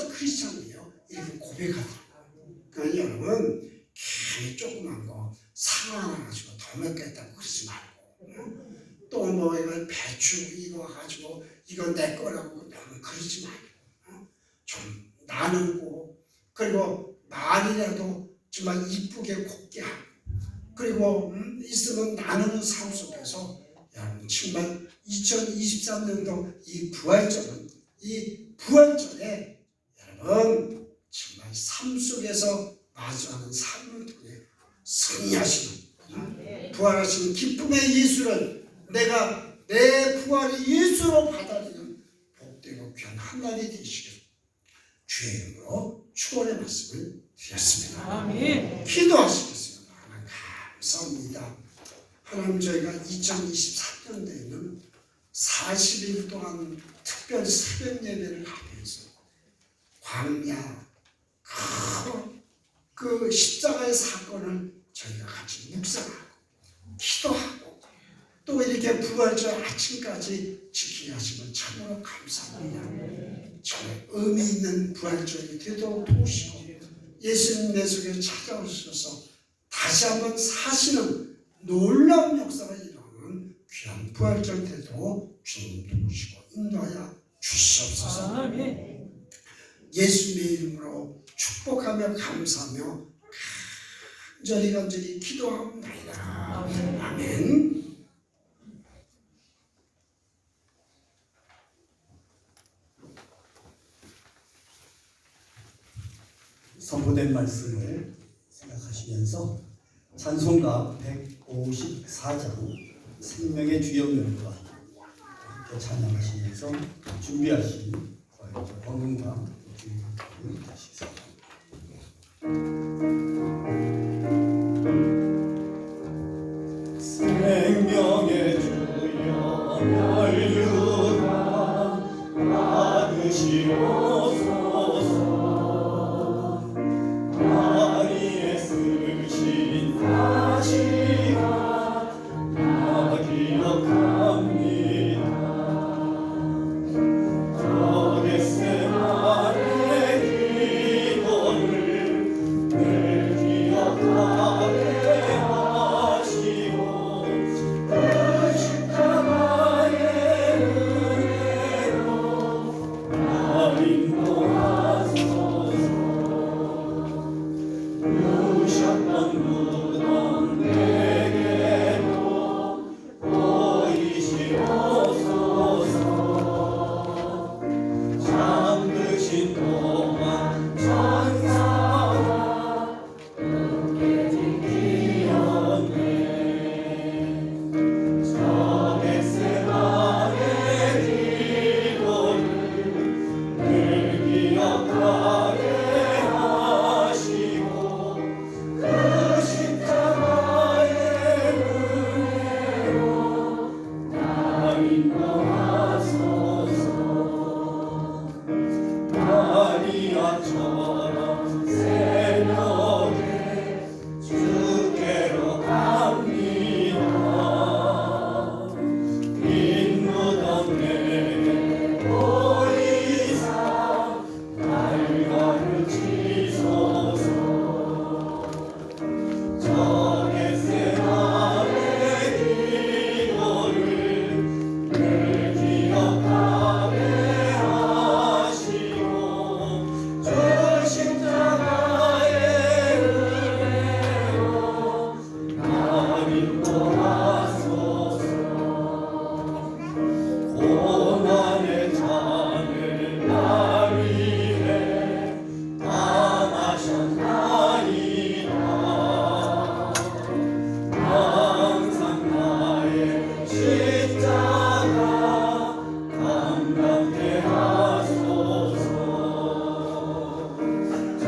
크리스천이에요. 이렇게 고백하더라고요. 그러니까 여러분 괜히 조그만 거 상 하나 가지고 더 먹겠다고 그러지 말고 또 뭐 이거 배추 이거 가지고 이거 내 거라고 너무 그러지 말고 좀 나누고 그리고 말이라도 정말 이쁘게 곱게 하고 그리고 있으면 나누는 삶 속에서 여러분 정말 2023년도 이 부활절에 여러분 여러분 정말 삶 속에서 마주하는 삶을 통해 승리하시는 부활하시는 기쁨의 예수를 내가 내 부활의 예수로 받아들이는 복되고 귀한 한 날이 되시기를 주의 이름으로 축원의 말씀을 드렸습니다. 아멘. 기도하시겠습니다. 하나님 감사합니다. 하나님 저희가 2023년도에는 40일 동안 특별 새벽 예배를 하면서 광야 그 십자가의 사건을 저희가 같이 묵상하고 기도하고 또 이렇게 부활절 아침까지 지키게 하시면 참으로 감사합니다. 정말 의미 있는 부활절이 되도록 도우시고 예수님 내 속에 찾아오셔서 다시 한번 사시는 놀라운 역사가 일어나는 귀한 부활절 되도록 주님 도우시고 인도하여 주시옵소서. 아멘. 예수님의 이름으로 축복하며 감사하며 간절히 기도합니다. 아멘. 선포된 말씀을 생각하시면서 찬송가 154장 생명의 주역명과 함께 찬양하시면서 준비하신 권금강 주역을 하시겠습니다. 생명의 주여 멸류관 받으시옵소서. 마리에 쓰신 다시가 나 기억합니다. 저 겟세마네 기도를 늘 기억하게 하시고 그 십자가의 은혜로 나 인도하소서. 누셨던 무덤 내게로 보이시옵소서. 잠드신 동안 천사가 함께 지키었네. 저 겟세마네 기도를 늘 기억하게 하시고 그 십자가의 은혜로 나 인도하소서. 마리아처럼 새벽에 주께로 갑니다. 빈 무덤 내게 보이사 날가를 치소서. 저 겟세마네 기도를 늘 기억하게 하시고 주 십자가의 은혜로 나 인도하소서. 고난의 잔을 나 위해 담으셨나이다. 항상 나의 십자가 감당케 하소서. 저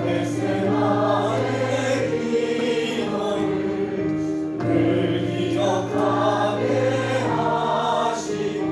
겟세마네 기도를 늘 기억하게 하시고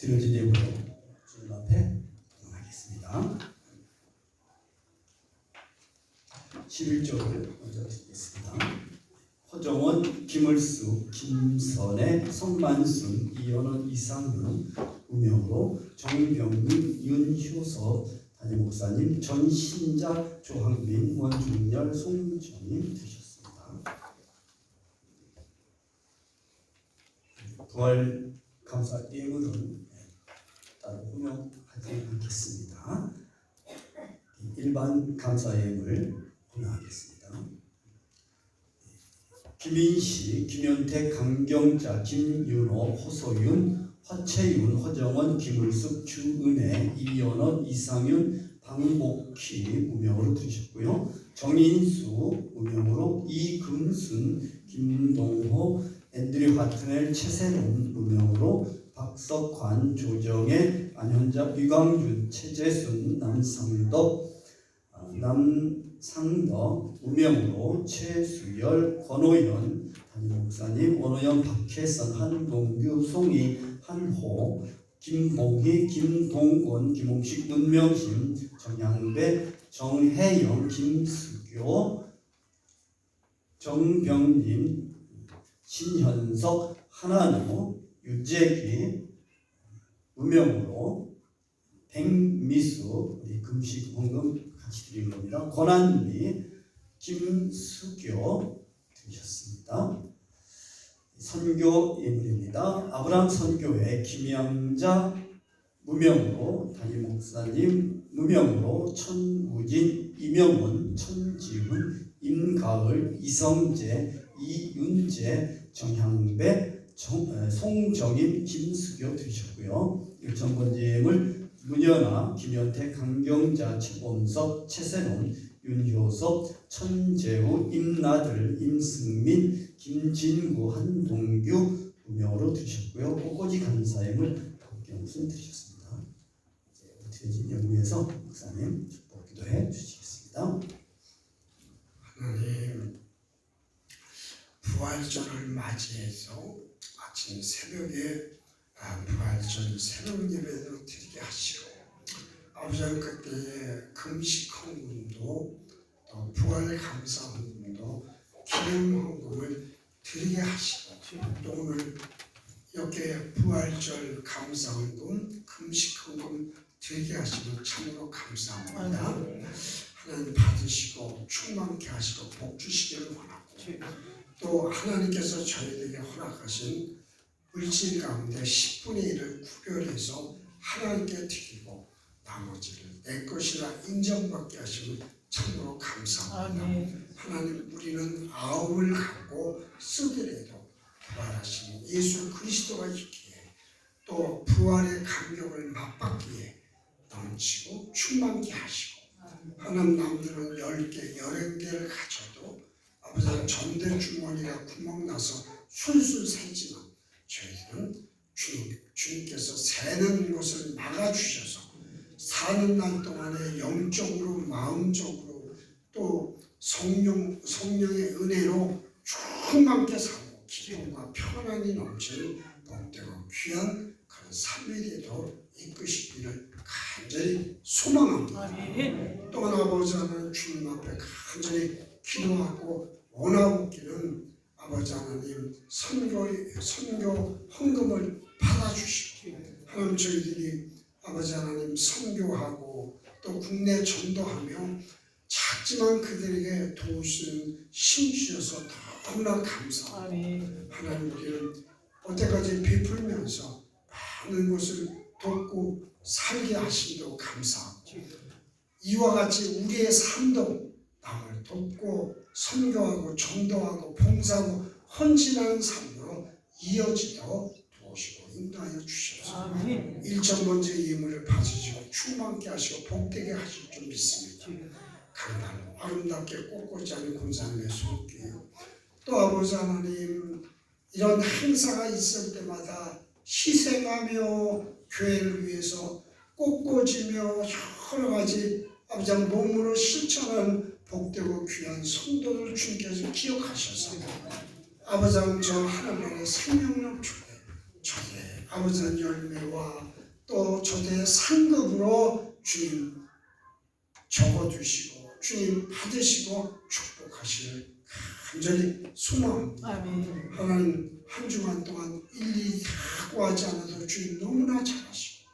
드려진 예물로 주님 앞에 하겠습니다. 11절을 먼저 드리겠습니다. 허정원, 김을수, 김선혜, 성만순, 이현원, 이상훈, 우명으로 정병민, 윤효섭, 담임목사님, 전신자, 조항빈, 원중열, 송정임 드셨습니다. 부활 감사 예물은 따로 호명하지 않겠습니다. 일반 감사 예물 호명하겠습니다. 김인식, 김현택, 강경자, 김윤호, 호소윤, 화채윤, 허정원, 김을숙, 주은혜, 이연원, 이상윤, 박목희 무명으로 드셨고요. 정인수 무명으로 이금순, 김동호, 앤드류 하트넬, 최세롬 무명으로 박석환, 조정혜, 안현자, 위광준, 최재순, 남상덕, 우명으로 최수열, 권호연, 담임목사님, 원호연, 박혜선, 한동규, 송이, 한호, 김봉희, 김동권, 김홍식, 문명심, 정양배, 정혜영, 김수교, 정병님, 신현석, 하나노, 유재기, 무명으로 백미수, 우리 금식 헌금 같이 드린 겁니다. 권한미, 김수교 드리셨습니다. 선교 예물입니다. 아브람 선교회 김양자 무명으로, 담임 목사님 무명으로, 천우진, 이명원, 천지훈, 임가을, 이성재, 이윤재, 정향배, 송정임, 김수교 드리셨고요. 일천번째 예물 문연아, 김현태, 강경자, 최범석, 최세롬, 윤효섭, 천재우, 임나들, 임승민, 김진구, 한동규 무명으로 드리셨고요. 꽃꽂이 감사예물 박경순 드리셨습니다. 이제 드려진 예물에서 목사님 축복 기도해 주시겠습니다. 하나님, 부활절을 맞이해서 아침 새벽에 부활절 새로운 예배를 드리게 하시고, 아버지 그때에 금식 헌금도 또 부활 감사 헌금도 기념 헌금을 드리게 하시고, 또 오늘 이렇게 부활절 감사 헌금, 금식 헌금 드리게 하시면 참으로 감사합니다. 하나님 받으시고 충만케 하시고 복 주시기를 원하고, 또 하나님께서 저희에게 허락하신 물질 가운데 10분의 1을 구별해서 하나님께 드리고 나머지를 내 것이라 인정받게 하시면 참으로 감사합니다. 하나님, 우리는 아홉을 갖고 쓰더라도 부활하신 예수 그리스도가 있기에, 또 부활의 감격을 맛받기에 넘치고 충만케 하시고, 하나님, 남들은 10개, 11개를 가져도 아버지는 전대 주머니가 구멍나서 술술 새지만 저희들은 주님께서 새는 것을 막아주셔서 사는 날 동안에 영적으로, 마음적으로, 또 성령의 은혜로 충만케 살고 기쁨과 평안이 넘치는 복되고 귀한 그런 삶이 되도록 이끄시기를 간절히 소망합니다. 또한 아버지 하나님, 주님 앞에 간절히 기도하고 원하고 있기는 아버지 하나님, 선교 헌금을 받아주시고, 하나님, 저희들이 아버지 하나님 선교하고 또 국내 전도하며 작지만 그들에게 도우시는 힘 주셔서 너무나 감사하고, 하나님, 우리는 어때까지 베풀면서 많은 것을 돕고 살게 하심도 감사하고, 이와 같이 우리의 삶도 남을 돕고 선교하고 전도하고 봉사하고 헌신하는 삶으로 이어지도록 도우시고 인도하여 주시옵소서. 1,000번째 예물을 받으시고 충만케 하시고 복되게 하실 줄 믿습니다. 강단로 아름답게 꼿꼿이 하는 군사님의 손길이요, 또 아버지 하나님, 이런 행사가 있을 때마다 희생하며 교회를 위해서 꼿꼿이며 여러 가지 아버지 몸으로 실천하는 복되고 귀한 성도들 주님께서 기억하셔서 아버지 저 하나님의 생명력 주에 저의 아버지의 열매와 또 저의 상급으로 주님 적어주시고 주님 받으시고 축복하시길 간절히 소망합니다. 하나님 한 주간 동안 일일이 다 구하지 않아도 주님 너무나 잘하시고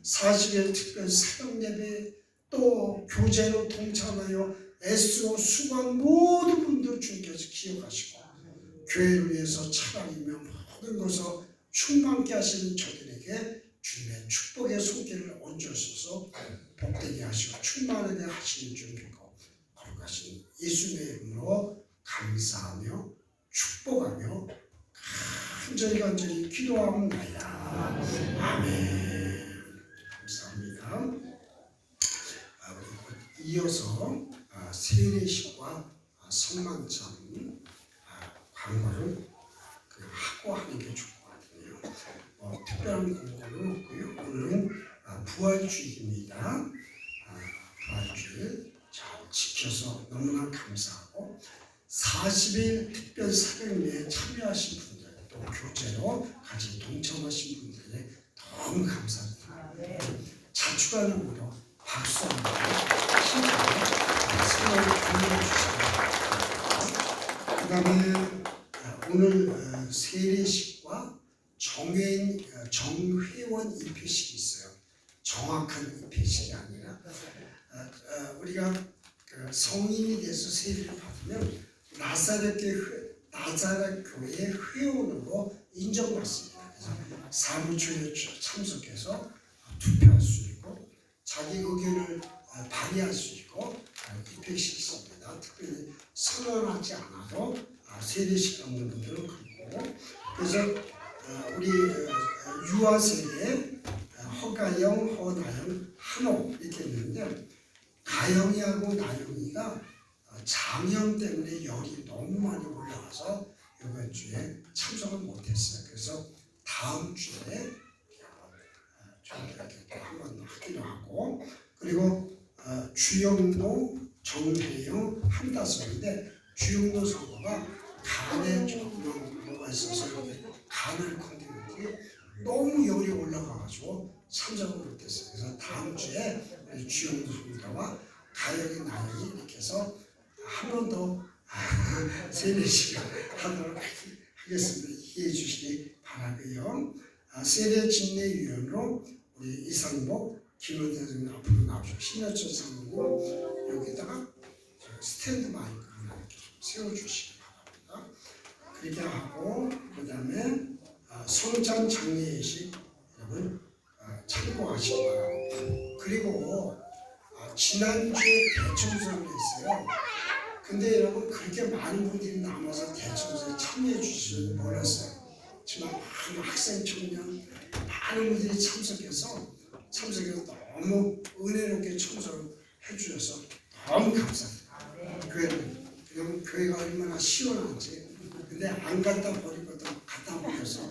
40일 특별 새벽 예배 또 교제로 동참하여 애쓰고 수고한 모든 분들 주님께서 기억하시고 교회를 위해서 차량이며 모든 것을 충만케 하시는 저들에게 주님의 축복의 손길을 얹으셔서 복되게 하시고 충만하게 하시는 줄 믿고 거룩하신 예수님의 이름으로 감사하며 축복하며 간절히 기도합니다. 아멘. 감사합니다. 우리 이어서 세례식과 성만찬 광고를 하고 하는 게 좋을 것 같아요. 특별한 공고는 없고요. 오늘은 부활주일입니다. 부활주일 잘 지켜서 너무나 감사하고 40일 특별 새벽예배에 참여하신 분들 또 교제로 같이 동참하신 분들에 너무 감사드립니다. 자축하는으로 박수 한번 치고 그 다음에 오늘 세례식과 정회원 입회식이 있어요. 정확한 입회식이 아니라 우리가 성인이 돼서 세례를 받으면 나사렛 교회의 회원으로 인정받습니다. 그래서 사무총회에 참석해서 투표할 수 있고 자기 의견을 발휘할 수 있고 입회식이 있습니다. 특별히 선언하지 않아도 세례식 없는 분들은 그렇고 그래서 우리 유아세대 허가영, 허나영, 한호 이렇게 있는데 가영이하고 나영이가 장염 때문에 열이 너무 많이 올라가서 이번 주에 참석을 못했어요. 그래서 다음 주에 저희들에게 또 한번 하기로 하고 그리고 주영모, 정혜영, 한다섯인데 주영모 선거가 간에 조금 뭐가 있어서 간을 컨디는데 너무 열이 올라가가지고 참석을 못했어요. 그래서 다음 주에 우리 주영모 선거와 가영이 나영이 이렇게 해서 한 번 더 세례식을 하도록 하겠습니다. 이해해 주시기 바라고요. 세례 집례위원으로 우리 이상복 김원대 선생님 앞으로 나오시고 신여철 선생님 여기다가 스탠드 마이크를 이렇게 좀 세워주시기 바랍니다. 그렇게 하고 그 다음에 성찬 장례식 여러분 참고하시기 바랍니다. 그리고 지난주에 대청소를 했어요. 근데 여러분 그렇게 많은 분들이 남아서 대청소에 참여해 주시는지 몰랐어요. 정말 많은 학생, 청년, 많은 분들이 참석해서 너무 은혜롭게 청소를 해주셔서 너무 감사합니다. 그냥 교회가 얼마나 시원한지. 근데 안 갖다 버릴 것도 갖다 버려서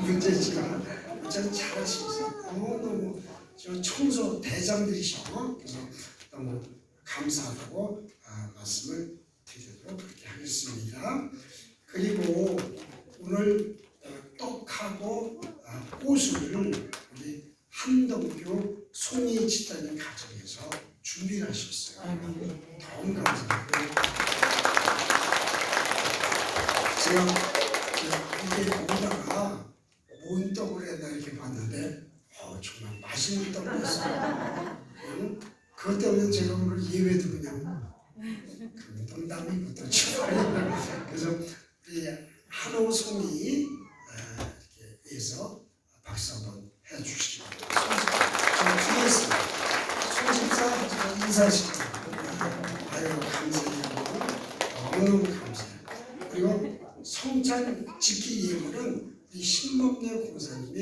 문제지만 어쨌든 잘하시면서 너무너무 저 청소 대장들이시고 그래서 너무 감사하다고 말씀을 드리도록 그렇게 하겠습니다. 그리고 오늘 떡하고 꽃을 우리 한동교 송이 집사님 가정에서 준비를 하셨어요. 너무 감사합니다. 제가 이게 오다가 뭔 떡을 해야 이렇게 봤는데 정말 맛있는 떡이었어요. 그것 때문에 제가 오늘 예배도 그냥 농담이부터 출발해요. 그래서 우리 한호 송이 위해서 박수 한번 해주시기 바랍니다. 뒤에 있습니다. 송집사 인사시키고 아유 감사해요. 너무 감사해요. 그리고 성찬 지키 예물은 이 신범대 공사님이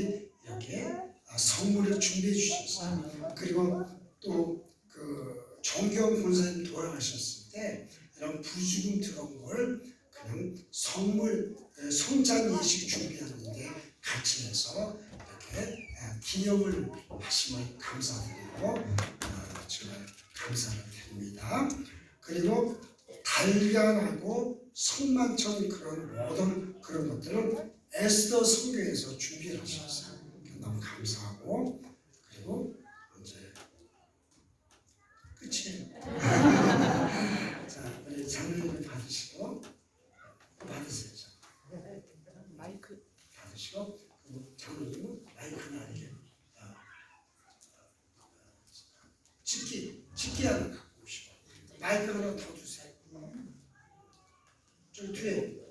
이렇게 선물을 준비해 주셨어요. 그리고 또 그 정경 권사님 돌아가셨을 때 이런 부주금 들어온 걸 그냥 선물 성찬 예식 준비하는데 같이 해서 이렇게 기념을 하시면 감사드리고 정말 감사를 드립니다. 그리고 달걀하고 성만찬 그런 모든 그런 것들은 에스더 성경에서 준비를 하셨어요. 너무 감사하고 그리고 이제 끝이에요. 자, 우리 장로님을 받으시고 받으세요. 마이크. 받으시고 그리고 장로님은 마이크는 아니게 찍기 하나 갖고 오시고 마이크 하나 더 주세요. 좀 뒤에.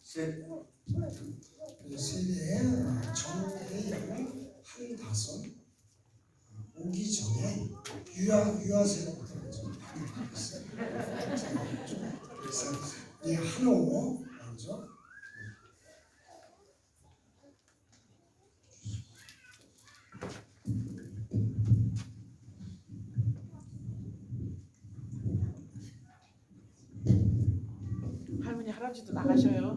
세례 정례형 한 다섯 오기 전에 유아세례부터 먼저 받겠어요. 그래서 이 한호 먼저 할머니 할아버지도 나가셔요.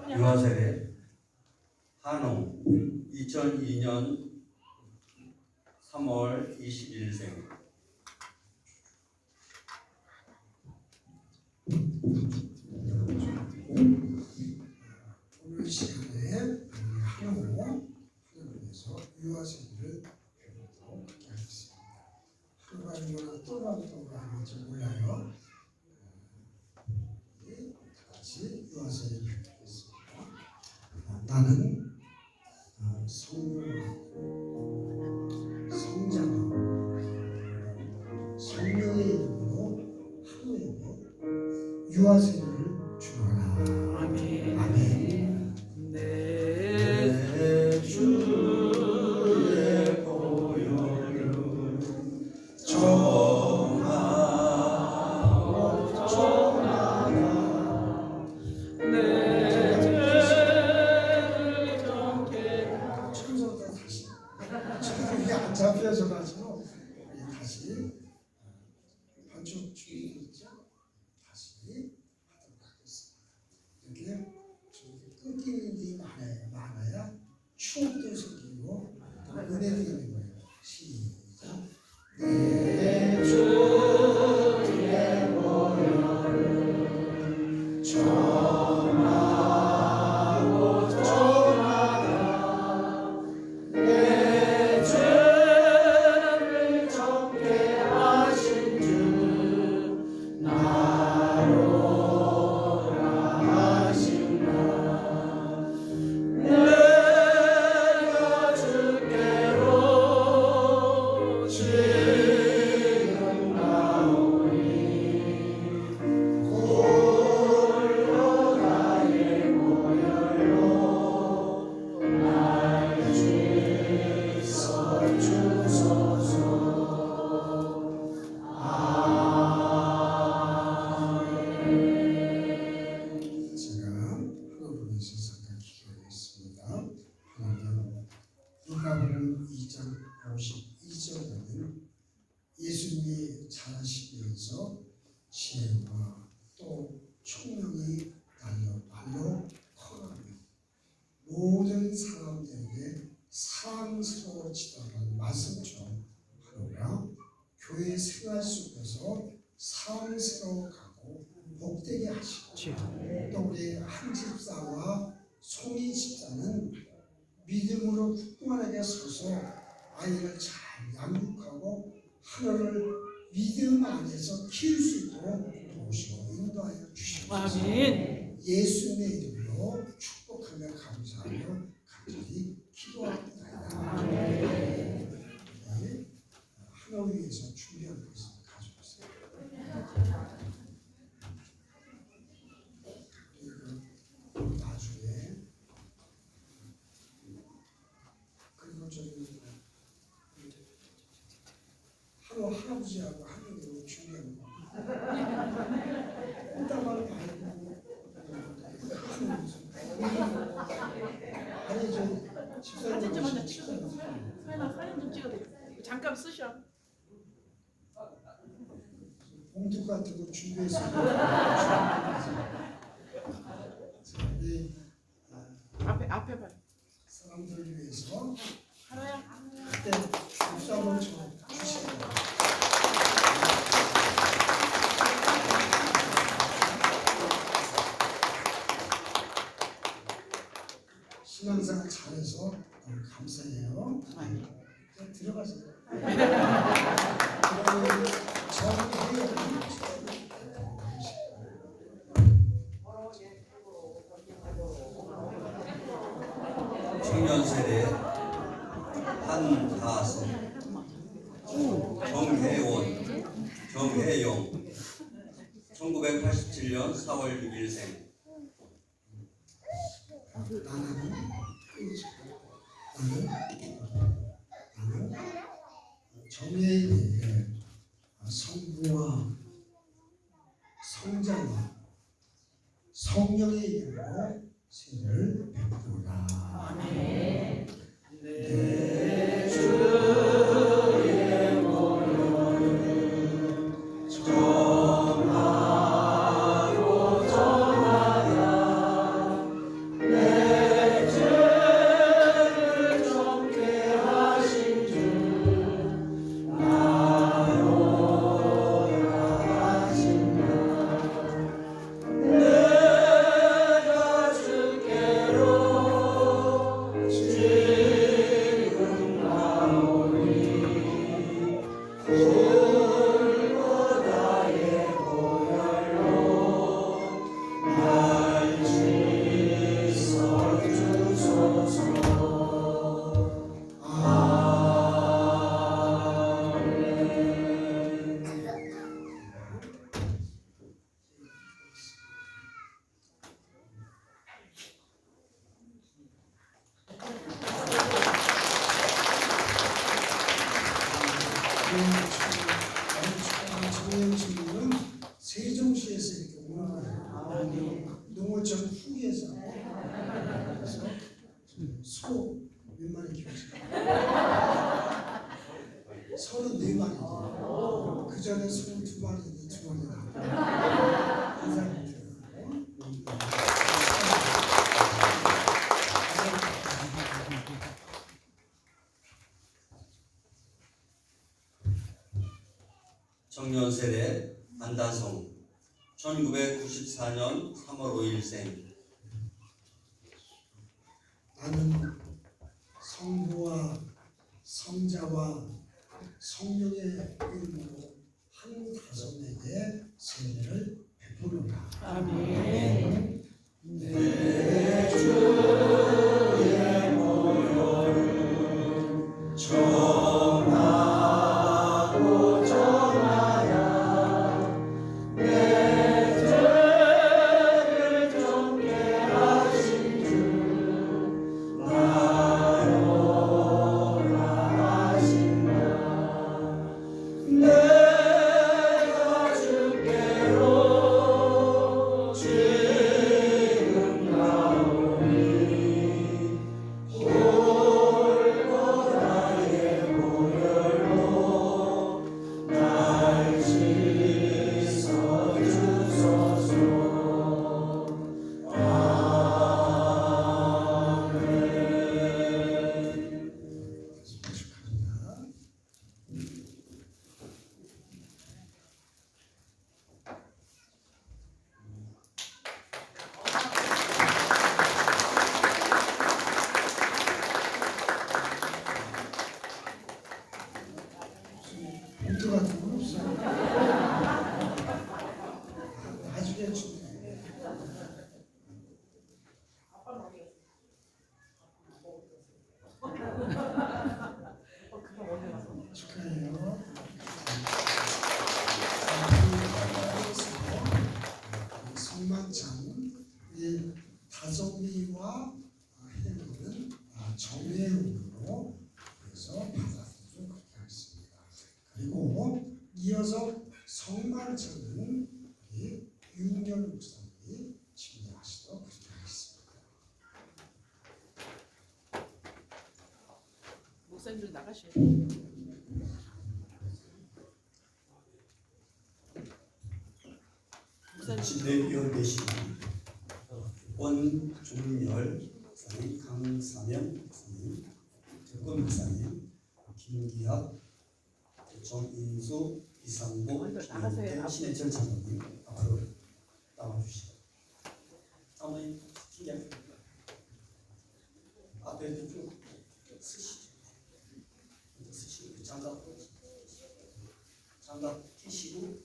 유아세례 한호 2002년 3월 21일생 오늘 시간에 한호 하나님께서 유아세례를 배우도록 하겠습니다. 한호가 얼마나 또랑또가 하는지 몰라요. 다 같이 유아세례를 배우겠습니다. 나는 성장하고 성령의 이름으로 한호에게 유아세례를 주노라. 아멘. 아멘. 내 주의 보혈을 정하고 내 죄를 정케 청소도 다시 이게 안 잡혀져가지고 우리 다시 반쪽 주의 있죠? 다시 하도록 하겠습니다. 이렇게 좀 끊기는 게 많아야 추억도 생기고 또 은혜도 있는 거예요. 시작. 내 주의 보혈을 정하고 정하라. 내 죄를 정케 하신 주 나로 하신다. 내가 주께로 지금 나오니 홀로 나의 보혈로 날 씻어 주소서. 제가 하나님께서 잠깐 기도하겠습니다. 하나님, 누가복음 2장 52절에는 예수님이 자라시면서 지혜와 또 총명이 날로 커가며 모든 사람들에게 사랑스러워지다는 말씀처럼 하노라. 교회 생활 속에서 사랑스러워가고 복되게 하시고 또 우리 한 집사와 송이 집사는 믿음으로 굳건하게 서서 아이를 잘 양육하고 하나를 믿음 안에서 키울 수 있도록 도우시고 인도하여 주시옵소서. 아멘. 예수님의 이름으로 축복하며 감사하며 간절히 기도합니다. 네, 하나 위해서 준비한 것을 가져오세요. 할아버지하고 하는 준비하는 거. 이따만 말고 아니 저 사진 좀 먼저 집사님 찍어요. 사진 좀 찍어드려. 잠깐 쓰셔. 봉투 같은 거 준비했어요. 우리 앞에 봐요. 사람들을 위해서 하나야. 그때 박수 한번 쳐주시고요. 신앙생활 잘해서 너무 감사해요. 자, 들어가세요. 그러면 정리해야 청년 세대 한다성, 정혜원, 정혜영, 1987년 4월 6일생. 나는 정혜인에게 성부와 성자와 성령의 이름으로 세례를 베푸라. 아멘. 내 주의 모여는 정하고 정하라. 내 죄를 정케 하신 주 나로라 하신다. 내가 주께로 지금 나오니 골고다의 보혈로 날 씻어주소서. 정혜영 친구는 세종시에서 이렇게 오는 거예요. 농어촌 후기에서. 그래서 소 몇 마리 키우세요? 34마리. 그 전에 22마리인데 2마리 나왔어요. 인사를 드려요. 청년 세대 안다성, 1994년 3월 5일생. 나는 성부와 성자와 성령의 이름으로 한 가정에게 세례를 베푸노라. 아멘. 내 주의 모여는 정하고 정하라. 내 죄를 정케 하신 주 나로라 하신다. 내가 주께로 지금 나오니 골고다의 보혈로 날 씻어주소서. 축하합니다. 봉투 같은 건 없어요. 나중에 준비해. 축하해요. 성만찬 이 다정미와 혜리는 정혜음으로 해서 받아들이도록 그렇게 하겠습니다. 그리고 이제는 우리 윤열 목사님이 진행하시도록 하겠습니다. 목사님들 나가셔야 돼요. 목사님 진대위원 되신 원종열 목사님, 강사명 목사님, 대권 목사님, 김기학, 정인수, 이상보, 김현태, 신해철 장로님 앞으로 나와주시죠. 아무리 김기학 앞에 쭉 쓰시죠. 쓰시고 장갑 끼시고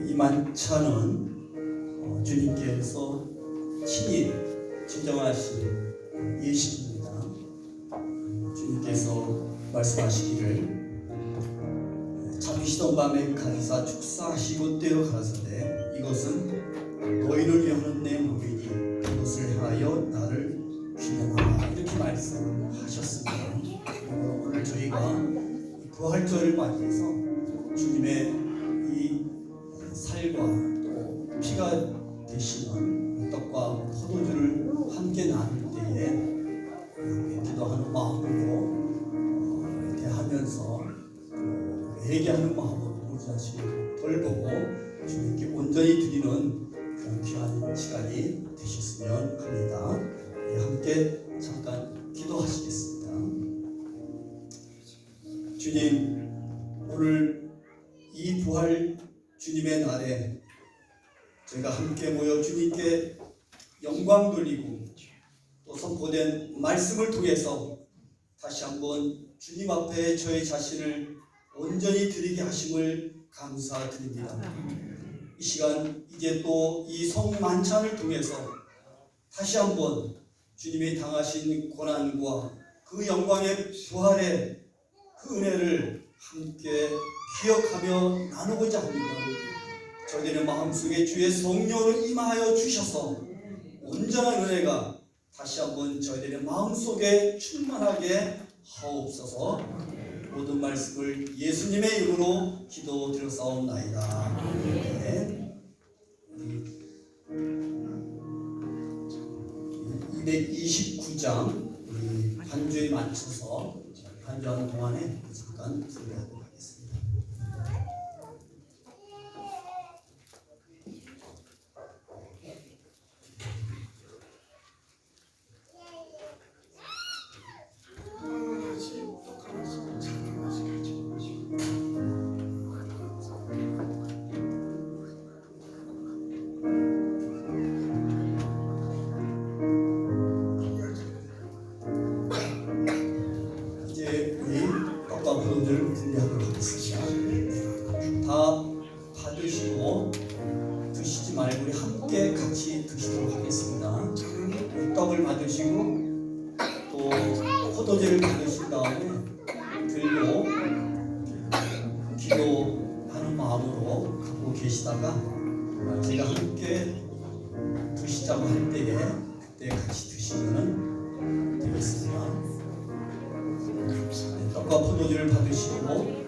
이만찬은 주님께서 친히 진정하신 예식입니다. 주님께서 말씀하시기를 잡히시던 밤에 가리사 축사하시고 때로 가라사대 이것은 너희를 위하는 내 몸이니 이것을 행하여 나를 기념하라 이렇게 말씀하셨습니다. 오늘 저희가 부활절을 맞이해서 주님의 이 살과 또 피가 되시는 떡과 포도주를 함께 나눌 때에 기도하는 마음으로 대하면서 회개하는 마음으로 우리 자신을 돌보고 주님께 온전히 드리는 그런 귀한 시간이 되셨으면 합니다. 함께 잠깐 기도하시겠습니다. 주님, 오늘 이 부활 주님의 날에 저희가 함께 모여 주님께 영광 돌리고 또 선포된 말씀을 통해서 다시 한번 주님 앞에 저의 자신을 온전히 드리게 하심을 감사드립니다. 이 시간 이제 또 이 성만찬을 통해서 다시 한번 주님이 당하신 고난과 그 영광의 부활의 그 은혜를 함께 기억하며 나누고자 합니다. 저희들의 마음속에 주의 성령을 임하여 주셔서 온전한 은혜가 다시 한번 저희들의 마음속에 충만하게 하옵소서. 모든 말씀을 예수님의 이름으로 기도드렸사옵나이다. 네. 229장 반주에 맞춰서 반주하는 동안에 잠깐 소개하도록 하겠습니다. 포도주를 준비하도록 하겠습니다. 다 받으시고 드시지 말고 우리 함께 같이 드시도록 하겠습니다. 떡을 받으시고 또 포도주를 받으신 다음에 들고 기도하는 마음으로 갖고 계시다가 제가 함께 드시자고 할 때에 그때 같이 드시면 되겠습니다. 떡과 포도주를 받으시고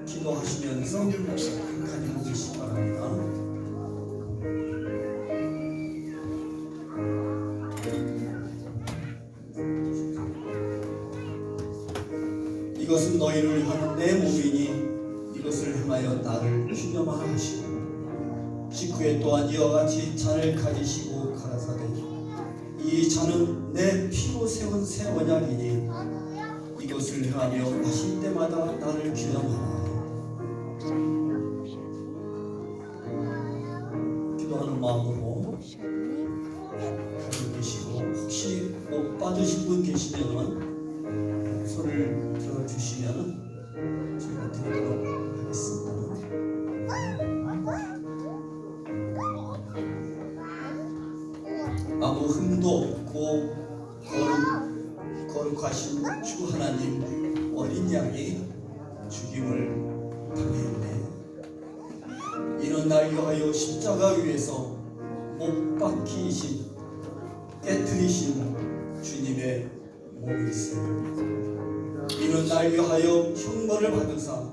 기도하시면서 가지고 계시기 바랍니다. 이것은 너희를 위한 내 몸이니 이것을 행하여 나를 기념하라 하시고 식후에 또한 이와 같이 잔을 가지시고 가라사대 이 잔은 내 피로 세운 새 언약이니 이것을 행하며 마실 때마다 나를 기념하라. 기도하는 마음으로 가지고 계시고 혹시 못 받으신 분 계시면 손을 들어주시면 제가 드리도록 하겠습니다. 아무 흠도 없고 거룩하신 주 하나님 어린 양이 죽임을 당했네. 이는 날 위하여 십자가 위에서 못 박히신 깨뜨리신 주님의 몸이었어요. 이는 날 위하여 형벌을 받으사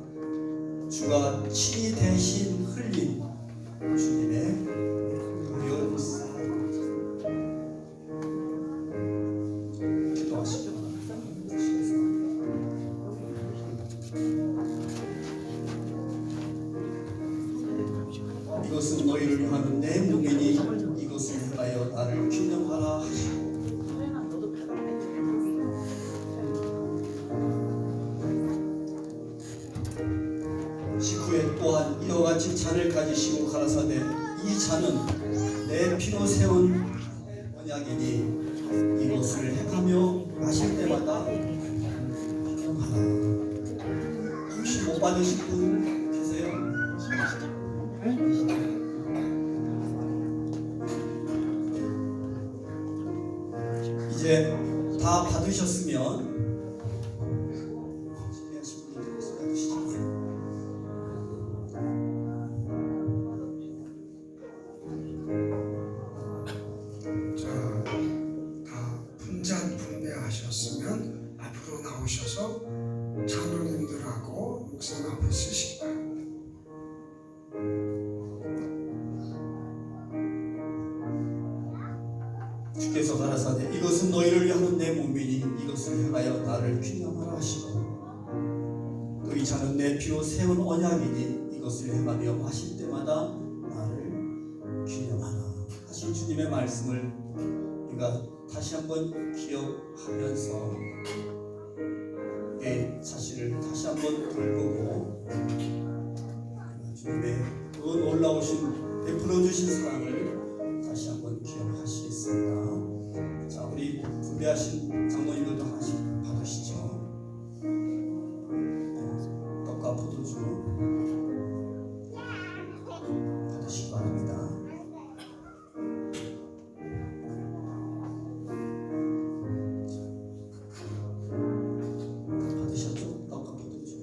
주가 친히 대신 흘린 주님의 보혈이었어요. 기도하시죠. 이것은 너희를 위하는 내 몸이니 이것을 행하여 나를 기념하라 하시고 너도 받아. 식후에 또한 이와 같이 잔을 가지시고 가라사대 이 잔은 내 피로 세운 언약이니 이것을 행하며 마실 때마다 기념하라. 혹시 못 받으실 분 계세요? 이제 다 받으셨으면 준비하신 분이 받으시죠. 자, 다 분잔 분배하셨으면 앞으로 나오셔서 장로님들하고 목사님 앞에 쓰시기 바랍니다. 주께서 가라사대 이것은 너희를 위하는 내 몸이니 이것을 행하여 나를 기념하라 하시고 또 이 잔은 내 피로 세운 언약이니 이것을 행하며 마실 때마다 나를 기념하라 하신 주님의 말씀을 우리가 다시 한번 기억하면서 이 사실을 다시 한번 돌보고 주님의 그 놀라우신 베풀어 주신 사랑을 다시 한번 기억하시겠습니다. 자, 우리 분배하신 장모님들도 하나씩 받으시죠. 떡과 포도주 받으시기 바랍니다. 받으셨죠? 떡과 포도주.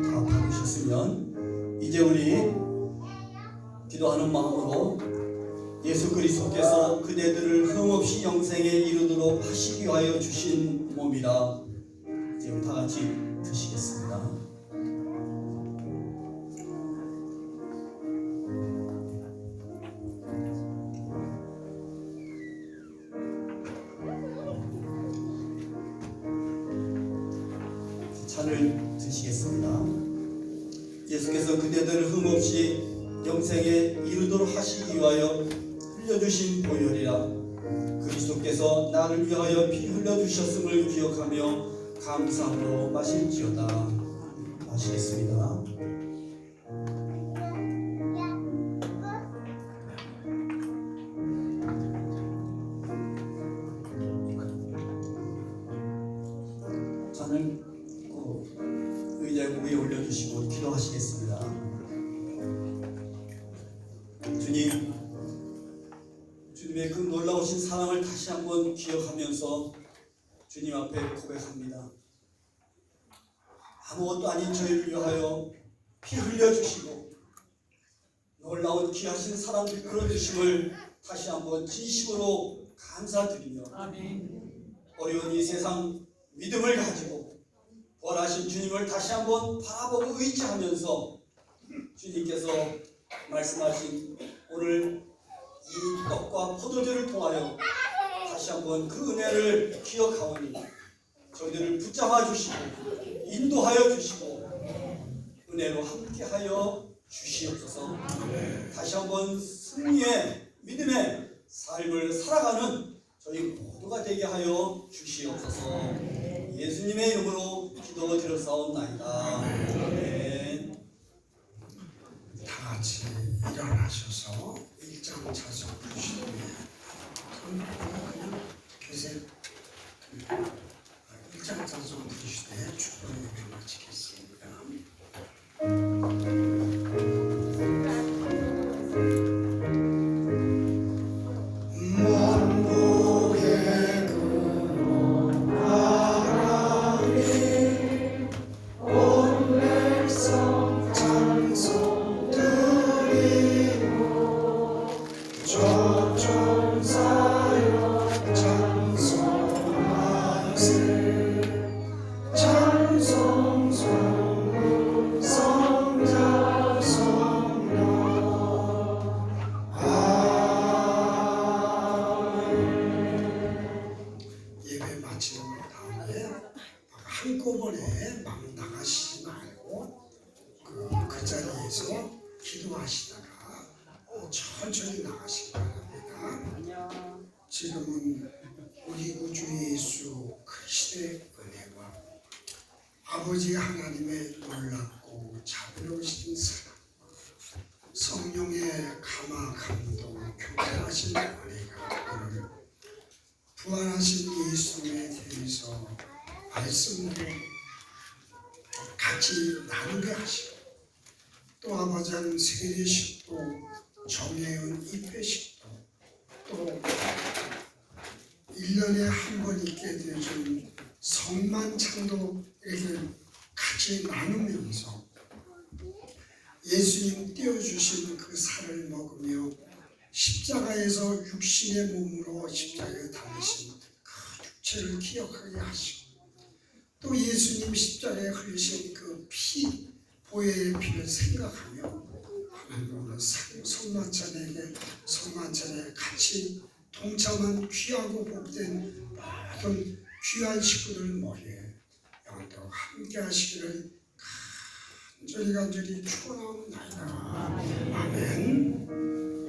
다 받으셨으면 이제 우리 기도하는 마음으로 예수 그리스도께서 그대들을 흠없이 영생에 이르도록 하시기 위하여 주신 몸이라 이제 우리 다 같이 드시겠습니다. 잔을 드시겠습니다. 예수께서 그대들을 흠없이 영생에 이르도록 하시기 위하여 흘려주신 보혈이라 그리스도께서 나를 위하여 피 흘려주셨음을 기억하며 감사함으로 마실지어다. 마시겠습니다. 잔을 의자 위에 올려주시고 기도하시겠습니다. 주님, 주님의 그 놀라우신 사랑을 다시 한번 기억하면서 주님 앞에 고백합니다. 아무것도 아닌 저희를 위하여 피 흘려주시고 놀라운 귀하신 사랑 베풀어주심을 다시 한번 진심으로 감사드리며 어려운 이 세상 믿음을 가지고 부활하신 주님을 다시 한번 바라보고 의지하면서 주님께서 말씀하신 오늘 이 떡과 포도주를 통하여 다시 한번 그 은혜를 기억하오니 저희들을 붙잡아 주시고 인도하여 주시고 은혜로 함께하여 주시옵소서. 다시 한번 승리의 믿음의 삶을 살아가는 저희 모두가 되게 하여 주시옵소서. 예수님의 이름으로 기도드렸사옵나이다. 아멘. 다 같이 일어나셔서 일장 차서 부르시면 그냥 계세요. 일장 차서 부르시되 축복을 마치겠습니다. 만국의 그 마치는 다음에 한꺼번에 막 나가시지 말고 그 자리에서 기도하시다가 천천히 나가시기 바랍니다. 지금은 우리 구주 예수 그리스도의 은혜와 아버지 하나님의 놀랍고 자비로우신 사랑, 성령의 감화 감동 교통하신 은혜가 오늘 부활하신 예수님에 대해서 말씀으로 같이 나누게 하시고 또 아버지 하나님 세례식도 정예은 입회식도 또 1년에 한 번 있게 되어준 성만찬도 이렇게 같이 나누면서 예수님 띄워주신 그 살을 먹으며 십자가에서 육신의 몸으로 십자가에 달리신 그 육체를 기억하게 하시고 또 예수님 십자가에 흘리신 그 피, 보혈의 피를 생각하며 하나님으로 성만찬에 같이 동참한 귀하고 복된 모든 귀한 식구들 머리에 영원토록 함께 하시기를 간절히 축원하옵나이다. 아멘.